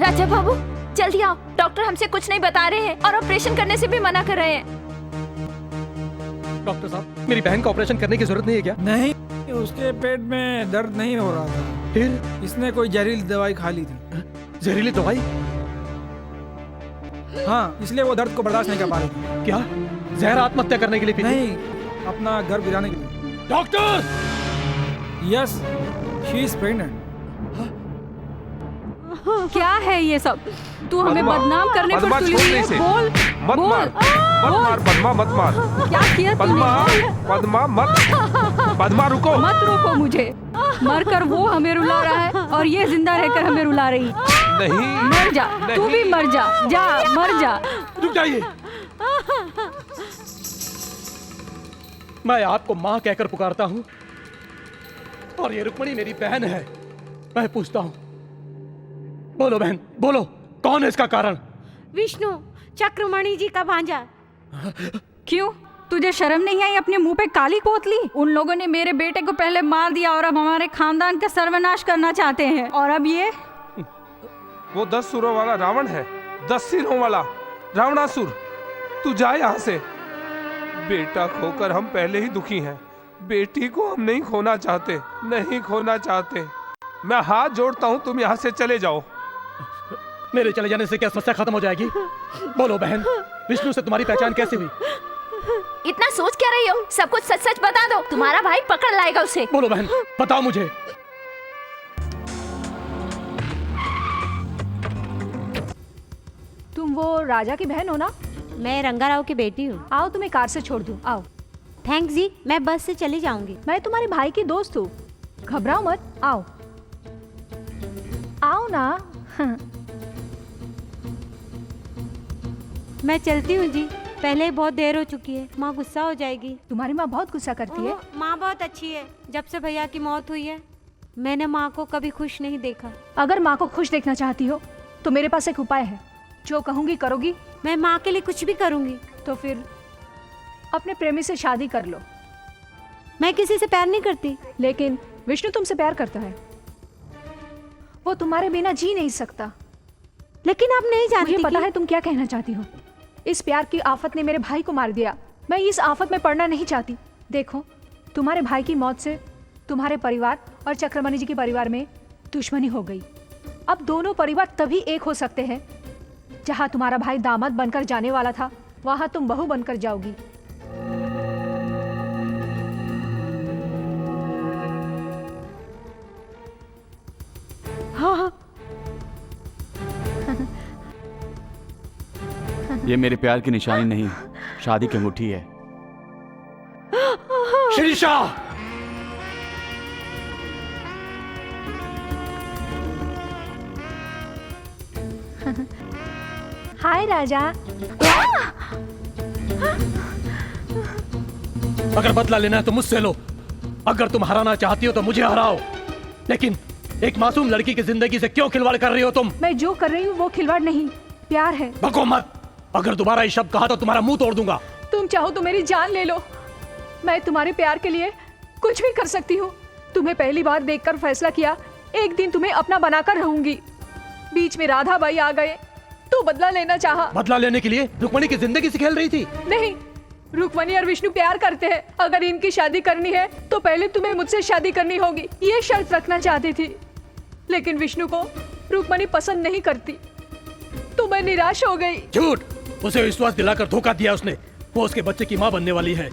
राजा बाबू, जल्दी आओ। डॉक्टर हमसे कुछ नहीं बता रहे हैं और ऑपरेशन करने से भी मना कर रहे हैं। डॉक्टर साहब, मेरी बहन का ऑपरेशन करने की जरूरत नहीं है क्या? नहीं, उसके पेट में दर्द नहीं हो रहा था। फिर इसने कोई जहरीली दवाई खा ली थी। जहरीली दवाई? हाँ, इसलिए वो दर्द को बर्दाश्त नहीं कर पा रही थी। क्या जहर आत्महत्या करने के लिए पीती? नहीं, अपना घर गिराने के लिए। Doctor! Yes, she is pregnant. क्या है ये सब? तू हमें बदनाम करने पर तुली हुई है। बोल, मत मार, मत मार पद्मा, मत मार। क्या किया तूने? पद्मा, मत, पद्मा रुको। मत रोको मुझे। मरकर वो हमें रुला रहा है और ये जिंदा रहकर हमें रुला रही। नहीं, मर जा, तू भी मर जा, जा मर जा। रुक जाइए। मैं आपको माँ कहकर पुकारता हूँ और ये रुक्मणी मेरी बहन है। मैं पूछता हूँ, बोलो बहन, बोलो, कौन है इसका कारण? विष्णु, चक्रमणि जी का भांजा। क्यों? तुझे शर्म नहीं आई अपने मुंह पे काली पोतली? उन लोगों ने मेरे बेटे को पहले मार दिया और अब हमारे खानदान का सर्वनाश करना चाहते हैं। और अब ये वो 10 सिरों वाला रावण है, 10 सिरों वाला रावणासुर। तू जा यहाँ से। बेटा खोकर हम पहले ही दुखी हैं। बेटी को हम नहीं खोना चाहते, नहीं खोना चाहते। मैं हाथ जोड़ता हूँ, तुम यहाँ से चले जाओ। मेरे चले जाने से क्या समस्या खत्म हो जाएगी? बोलो बहन, विष्णु से तुम्हारी पहचान कैसे हुई? इतना सोच क्या रही हो? सब कुछ सच सच बता दो, तुम्हारा भाई पकड़ लाएगा उसे। बोलो बहन, बताओ मुझे। तुम वो राजा की बहन हो ना? मैं रंगाराव की बेटी हूँ। आओ, तुम्हें कार से छोड़ दूँ। आओ। थैंक्स जी, मैं बस से चली जाऊंगी। मैं तुम्हारे भाई की दोस्त हूँ, घबराओ मत। आओ आओ ना। मैं चलती हूँ जी, पहले ही बहुत देर हो चुकी है। माँ गुस्सा हो जाएगी। तुम्हारी माँ बहुत गुस्सा करती है। माँ बहुत अच्छी है। जब से भैया की मौत हुई है, मैंने माँ को कभी खुश नहीं देखा। अगर माँ को खुश देखना चाहती हो तो मेरे पास एक उपाय है। जो कहूँगी करोगी? मैं माँ के लिए कुछ भी करूँगी। तो फिर अपने प्रेमी से शादी कर लो। मैं किसी से प्यार नहीं करती। लेकिन विष्णु तुमसे प्यार करता है। वो तुम्हारे बिना जी नहीं सकता। लेकिन आप नहीं जानती। मुझे पता है तुम क्या कहना चाहती हो। इस प्यार की आफत ने मेरे भाई को मार दिया। मैं इस आफत में पड़ना नहीं चाहती। देखो, तुम्हारे भाई की मौत से तुम्हारे परिवार और चक्रमणि जी के परिवार में दुश्मनी हो गई। अब दोनों परिवार तभी एक हो सकते हैं। जहां तुम्हारा भाई दामाद बनकर जाने वाला था, वहां तुम बहू बनकर जाओगी। हाँ, ये मेरे प्यार की निशानी नहीं, शादी की अंगूठी है। शिरीषा! हाय राजा। अगर बदला लेना है तो मुझसे लो, अगर तुम हराना चाहती हो तो मुझे हराओ, लेकिन एक मासूम लड़की की जिंदगी से क्यों खिलवाड़ कर रही हो तुम? मैं जो कर रही हूँ वो खिलवाड़ नहीं, प्यार है। बको मत, अगर दोबारा ये शब्द कहा तो तुम्हारा मुंह तोड़ दूंगा। तुम चाहो तो मेरी जान ले लो, मैं तुम्हारे प्यार के लिए कुछ भी कर सकती हूँ। तुम्हें पहली बार देखकर फैसला किया एक दिन तुम्हें अपना बनाकर रहूंगी। बीच में राधा बाई आ गए तो बदला लेना चाहा। बदला लेने के लिए रुक्मणी की जिंदगी से खेल रही थी? नहीं, रुक्मणी और विष्णु प्यार करते हैं। अगर इनकी शादी करनी है तो पहले तुम्हें मुझसे शादी करनी होगी, ये शर्त रखना चाहती थी। लेकिन विष्णु को रुक्मणी पसंद नहीं करती तो मैं निराश हो गई। झूठ, उसे विश्वास दिलाकर धोखा दिया उसने। वो उसके बच्चे की माँ बनने वाली है।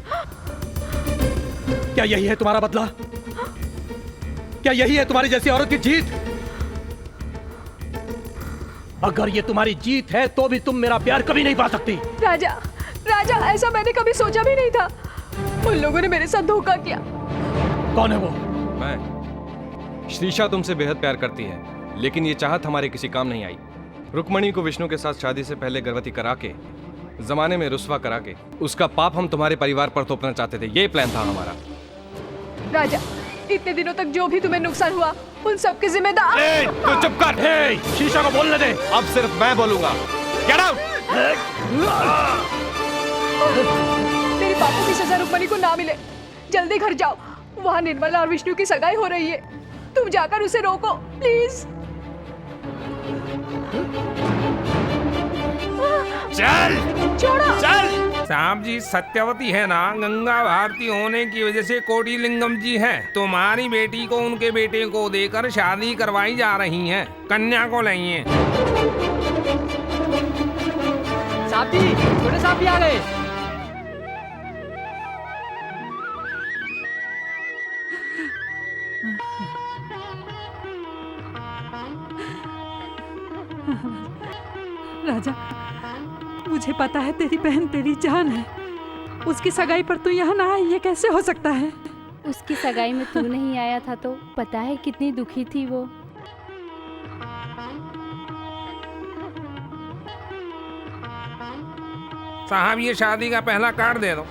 क्या यही है तुम्हारा बदला? क्या यही है तुम्हारी जैसी औरत की जीत? अगर ये तुम्हारी जीत है तो भी तुम मेरा प्यार कभी नहीं पा सकती। राजा, राजा, ऐसा मैंने कभी सोचा भी नहीं था। उन लोगों ने मेरे साथ धोखा किया। कौन है वो? मैं। श्रीषा तुमसे बेहद प्यार करती है, लेकिन ये चाहत हमारे किसी काम नहीं आई। रुक्मणी को विष्णु के साथ शादी से पहले गर्भवती करा के, जमाने में रुस्वा करा के, उसका पाप हम तुम्हारे परिवार पर थोपना चाहते थे। ये प्लान था हमारा। राजा, इतने दिनों तक जो भी तुम्हें नुकसान हुआ उन सब की जिम्मेदार। तू चुप कर। शीशा को बोलने दे। अब सिर्फ मैं बोलूंगा। Get out! तेरे पापों की सजा रुक्मणी को ना मिले। जल्दी घर जाओ, वहाँ निर्मला और विष्णु की सगाई हो रही है। तुम जाकर उसे रोको प्लीज। चल छोड़ो। चल। साहब जी, सत्यवती है ना, गंगा भारती होने की वजह से कोटिलिंगम जी हैं। तुम्हारी बेटी को उनके बेटे को देकर शादी करवाई जा रही है। कन्या को लाइए। साहब जी, छोटे साहब भी आ गए। राजा, मुझे पता है तेरी बहन तेरी जान है। उसकी सगाई पर तू यहाँ ना आए, ये कैसे हो सकता है? उसकी सगाई में तू नहीं आया था तो पता है कितनी दुखी थी वो। साहब, ये शादी का पहला कार्ड दे दो।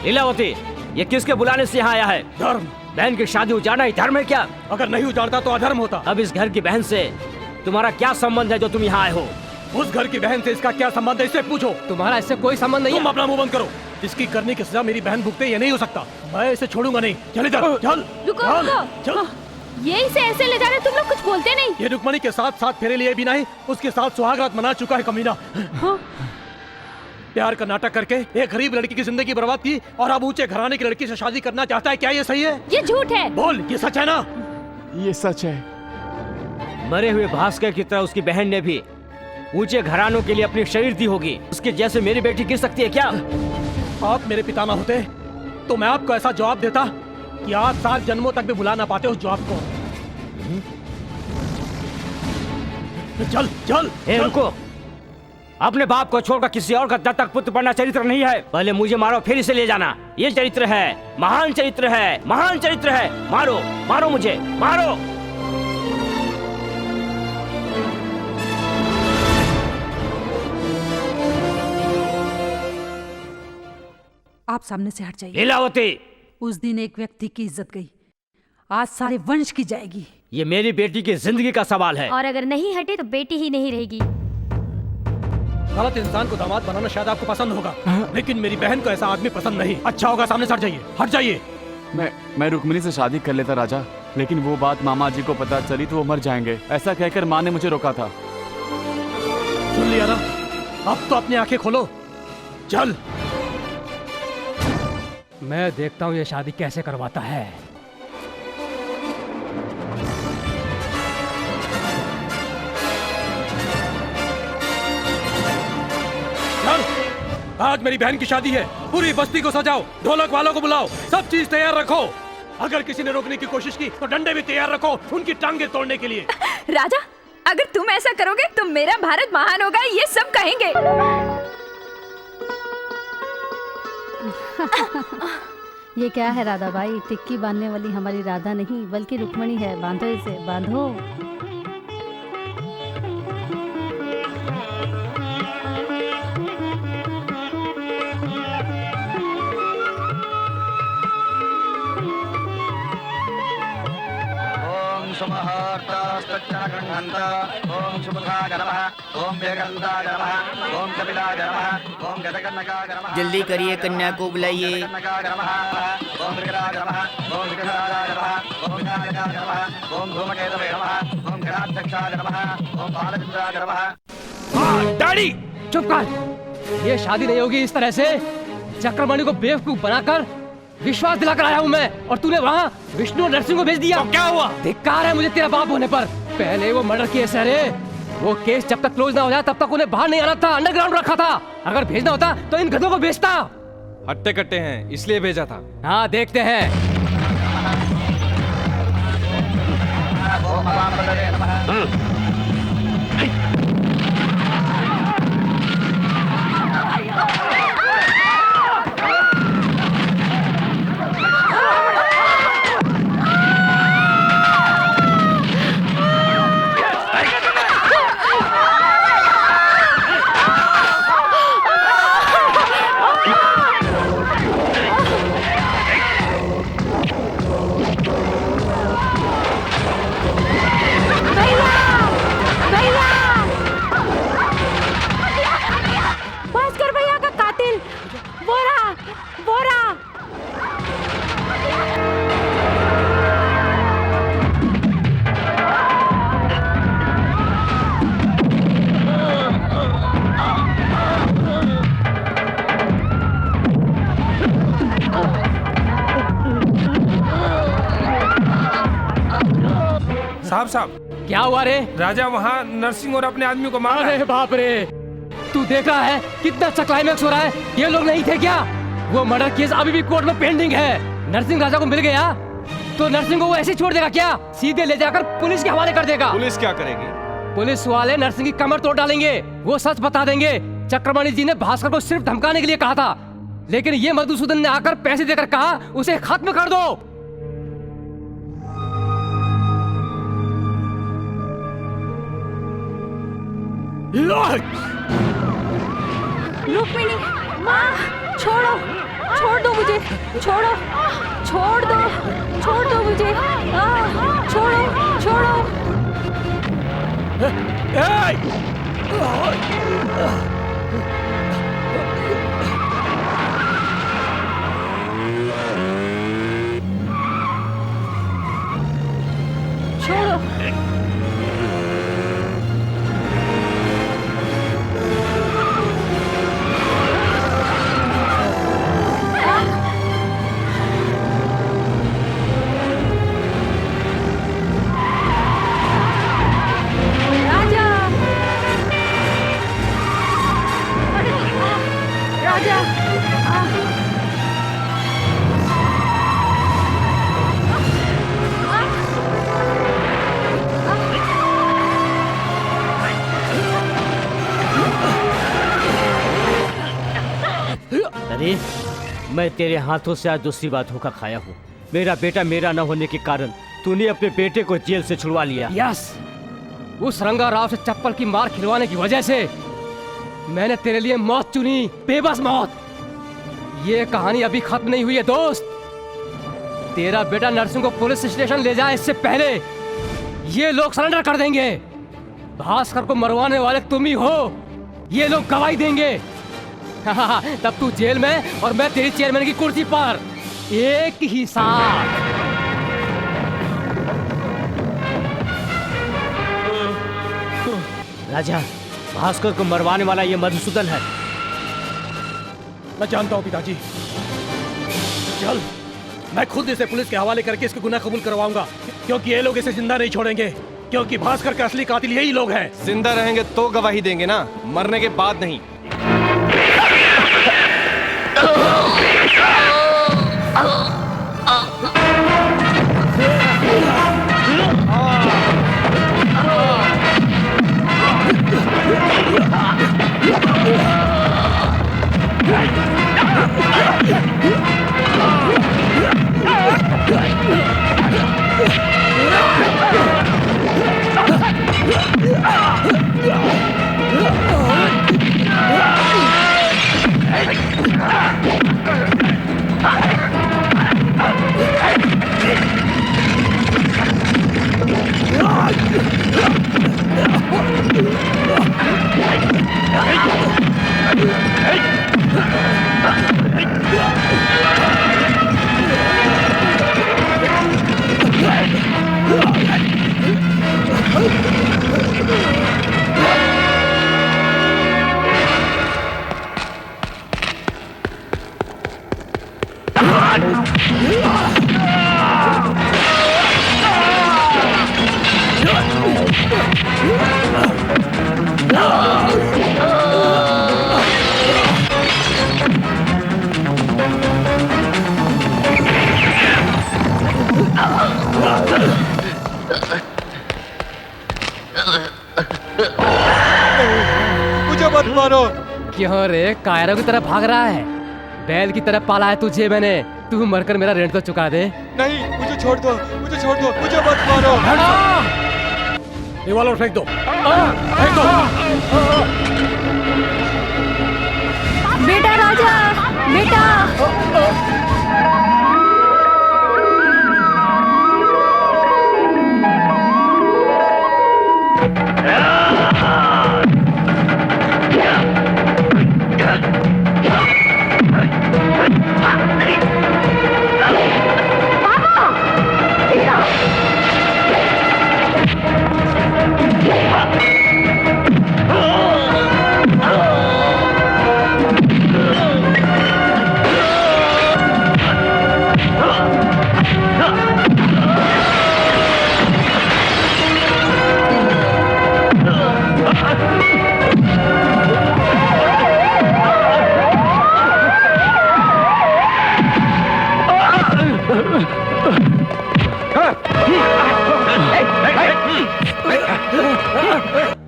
लीलावती, ये किसके बुलाने से यहाँ आया है? धर्म। बहन की शादी उजाड़ना ही धर्म है क्या? अगर नहीं उजाड़ता तो अधर्म होता। अब इस घर की बहन से तुम्हारा क्या संबंध है जो तुम यहाँ आए हो? उस घर की बहन से इसका क्या संबंध है, इससे पूछो। तुम्हारा इससे कोई संबंध नहीं। तुम अपना मुंह बंद करो। इसकी करने की सजा मेरी बहन भुगते, ये नहीं हो सकता। मैं इसे छोड़ूंगा नहीं। चल इधर, चल। रुको। ये इसे ऐसे ले जा रहे, तुम लोग कुछ बोलते नहीं। ये रुक्मणी के साथ साथ फेरे लिए भी नहीं, उसके साथ सुहागरात मना चुका है कमीना। प्यार का नाटक करके एक गरीब लड़की की जिंदगी बर्बाद की और अब ऊंचे घराने की लड़की से शादी करना चाहता है। क्या ये सही है? ये झूठ है। बोल, ये सच है ना? ये सच है। मरे हुए भास्कर की तरह उसकी बहन ने भी ऊंचे घरानों के लिए अपनी शरीर दी होगी। उसके जैसे मेरी बेटी गिर सकती है क्या? आप मेरे पिता ना होते तो मैं आपको ऐसा जवाब देता कि आप 7 जन्मों तक भी भुला ना पाते उस जवाब को। चल चल, चल। रुको, अपने बाप को छोड़कर किसी और का दत्तक पुत्र बनना चरित्र नहीं है। पहले मुझे मारो, फिर इसे ले जाना। ये चरित्र है, महान चरित्र है, महान चरित्र है। मारो, मारो मुझे, मारो। आप सामने से हट जाइए। लीलावती, उस दिन एक व्यक्ति की इज्जत गई, आज सारे वंश की जाएगी। ये मेरी बेटी की जिंदगी का सवाल है। और अगर नहीं हटे तो बेटी ही नहीं रहेगी। गलत इंसान को दामाद बनाना शायद आपको पसंद होगा, लेकिन मेरी बहन को ऐसा आदमी पसंद नहीं। अच्छा होगा सामने से हट जाइए, हट जाइए। मैं रुक्मिणी से शादी कर लेता राजा, लेकिन वो बात मामा जी को पता चली तो वो मर जाएंगे, ऐसा कहकर माँ ने मुझे रोका था। सुन लिया ना, अब तो अपनी आंखें खोलो। चल। मैं देखता हूँ ये शादी कैसे करवाता है। चल, आज मेरी बहन की शादी है। पूरी बस्ती को सजाओ, ढोलक वालों को बुलाओ, सब चीज तैयार रखो। अगर किसी ने रोकने की कोशिश की तो डंडे भी तैयार रखो उनकी टांगे तोड़ने के लिए। राजा, अगर तुम ऐसा करोगे तो मेरा भारत महान होगा, ये सब कहेंगे। ये क्या है राधा भाई? टिक्की बांधने वाली हमारी राधा नहीं बल्कि रुक्मणी है। बांधो इसे, बांधो। जल्दी करिए, कन्या को बुलाइए। डैडी चुप कर। ये शादी नहीं होगी इस तरह से। चक्रमणि को बेवकूफ बनाकर विश्वास दिलाकर आया हूँ मैं, और तूने वहाँ विष्णु और नरसिंह को भेज दिया। तो क्या हुआ? धिक्कार है मुझे तेरा बाप होने पर। पहले वो मर्डर केस है रे, वो केस जब तक क्लोज ना हो जाए तब तक उन्हें बाहर नहीं आना था, अंडरग्राउंड रखा था। अगर भेजना होता तो इन गधों को भेजता। हट्टे कट्टे हैं इसलिए भेजा था। हाँ देखते हैं। साहब क्या हुआ रे? राजा वहाँ नरसिंह और अपने आदमी को मारा। अरे बाप रे, तू देख रहा है कितना अच्छा क्लाइमैक्स हो रहा है। ये लोग नहीं थे क्या? वो मर्डर केस अभी भी कोर्ट में पेंडिंग है। नरसिंह राजा को मिल गया तो नरसिंह को वो ऐसे छोड़ देगा क्या? सीधे ले जाकर पुलिस के हवाले कर देगा। पुलिस क्या करेगी? पुलिस वाले नरसिंह की कमर तोड़ डालेंगे। वो सच बता देंगे। चक्रमणि जी ने भास्कर को सिर्फ धमकाने के लिए कहा था, लेकिन ये मधुसूदन ने आकर पैसे देकर कहा उसे खत्म कर दो। रुक्मिणी, माँ, छोड़ो, छोड़ दो मुझे, छोड़ो, छोड़ दो, छोड़ दो मुझे, छोड़ो, छोड़ो। छोड़ो। अरे मैं तेरे हाथों से आज दूसरी बार धोखा खाया हूँ। मेरा बेटा मेरा न होने के कारण तूने अपने बेटे को जेल से छुड़वा लिया। यस, उस रंगा राव से चप्पल की मार खिलवाने की वजह से मैंने तेरे लिए मौत चुनी, बेबस मौत। ये कहानी अभी खत्म नहीं हुई है दोस्त। तेरा बेटा नरसिंह को पुलिस स्टेशन ले जाए इससे पहले ये लोग सरेंडर कर देंगे। भास्कर को मरवाने वाले तुम ही हो। ये लोग गवाही देंगे। तब तू जेल में और मैं तेरी चेयरमैन की कुर्सी पर, एक ही साथ। राजा, भास्कर को मरवाने वाला ये मधुसूदन है। मैं जानता हूँ पिताजी। चल, मैं खुद इसे पुलिस के हवाले करके इसके गुनाह कबूल करवाऊंगा, क्योंकि ये लोग इसे जिंदा नहीं छोड़ेंगे, क्योंकि भास्कर के असली कातिल यही लोग हैं। जिंदा रहेंगे तो गवाही देंगे ना, मरने के बाद नहीं। मुझे मत मारो। क्यों रे, कायरों की तरह भाग रहा है? बैल की तरह पाला है तुझे मैंने। तू मरकर मेरा रेंट तो चुका दे। नहीं, मुझे छोड़ दो, मुझे छोड़ दो, मुझे मत मारो। रिवॉल्वर फेंक दो, फेंक दो। बेटा राजा, बेटा।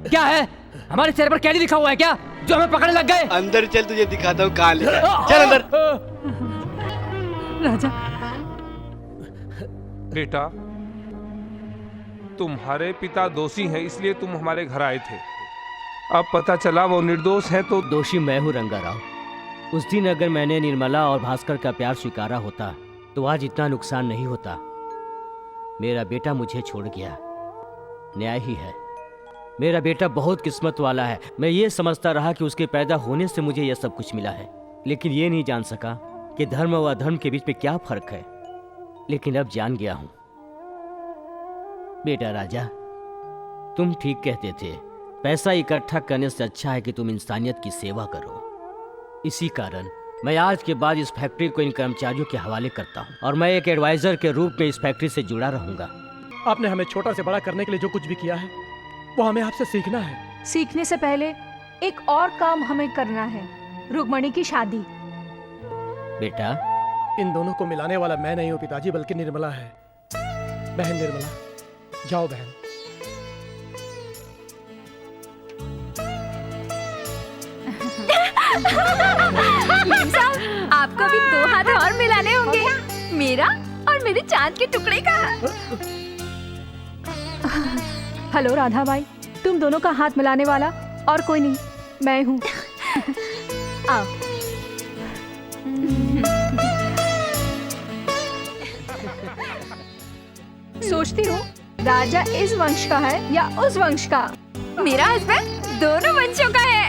क्या है? हमारे चेहरे पर कैदी लिखा हुआ है क्या, जो हमें पकड़ने लग गए? अंदर चल, तुझे दिखाता हूँ कहाँ लिखा है। चल अंदर। राजा, बेटा, तुम्हारे पिता दोषी हैं, इसलिए तुम हमारे घर आए थे। अब पता चला वो निर्दोष हैं तो दोषी मैं हूँ रंगाराव। उस दिन अगर मैंने निर्मला और भास्कर का प्यार स्वीकारा होता तो आज इतना नुकसान नहीं होता। मेरा बेटा मुझे छोड़ गया, न्याय ही है। मेरा बेटा बहुत किस्मत वाला है। मैं ये समझता रहा कि उसके पैदा होने से मुझे यह सब कुछ मिला है, लेकिन ये नहीं जान सका कि धर्म व अधर्म के बीच में क्या फर्क है। लेकिन अब जान गया हूं। बेटा राजा, तुम ठीक कहते थे, पैसा इकट्ठा करने से अच्छा है कि तुम इंसानियत की सेवा करो। इसी कारण मैं आज के बाद इस फैक्ट्री को इन कर्मचारियों के हवाले करता हूं और मैं एक एडवाइजर के रूप में इस फैक्ट्री से जुड़ा रहूंगा। आपने हमें छोटा से बड़ा करने के लिए जो कुछ भी किया है वो हमें आपसे सीखना है। सीखने से पहले एक और काम हमें करना है, रुक्मणी की शादी। बेटा, इन दोनों को मिलाने वाला मैं नहीं हूँ पिताजी, बल्कि निर्मला है। बहन निर्मला, जाओ बहन। साहब, आपको भी 2 हाथ और मिलाने होंगे, मेरा और मेरे चांद के टुकड़े का। हेलो राधा बाई, तुम दोनों का हाथ मिलाने वाला और कोई नहीं, मैं हूँ। आओ। सोचती हूँ राजा इस वंश का है या उस वंश का। मेरा हस्बैंड दोनों वंशों का है।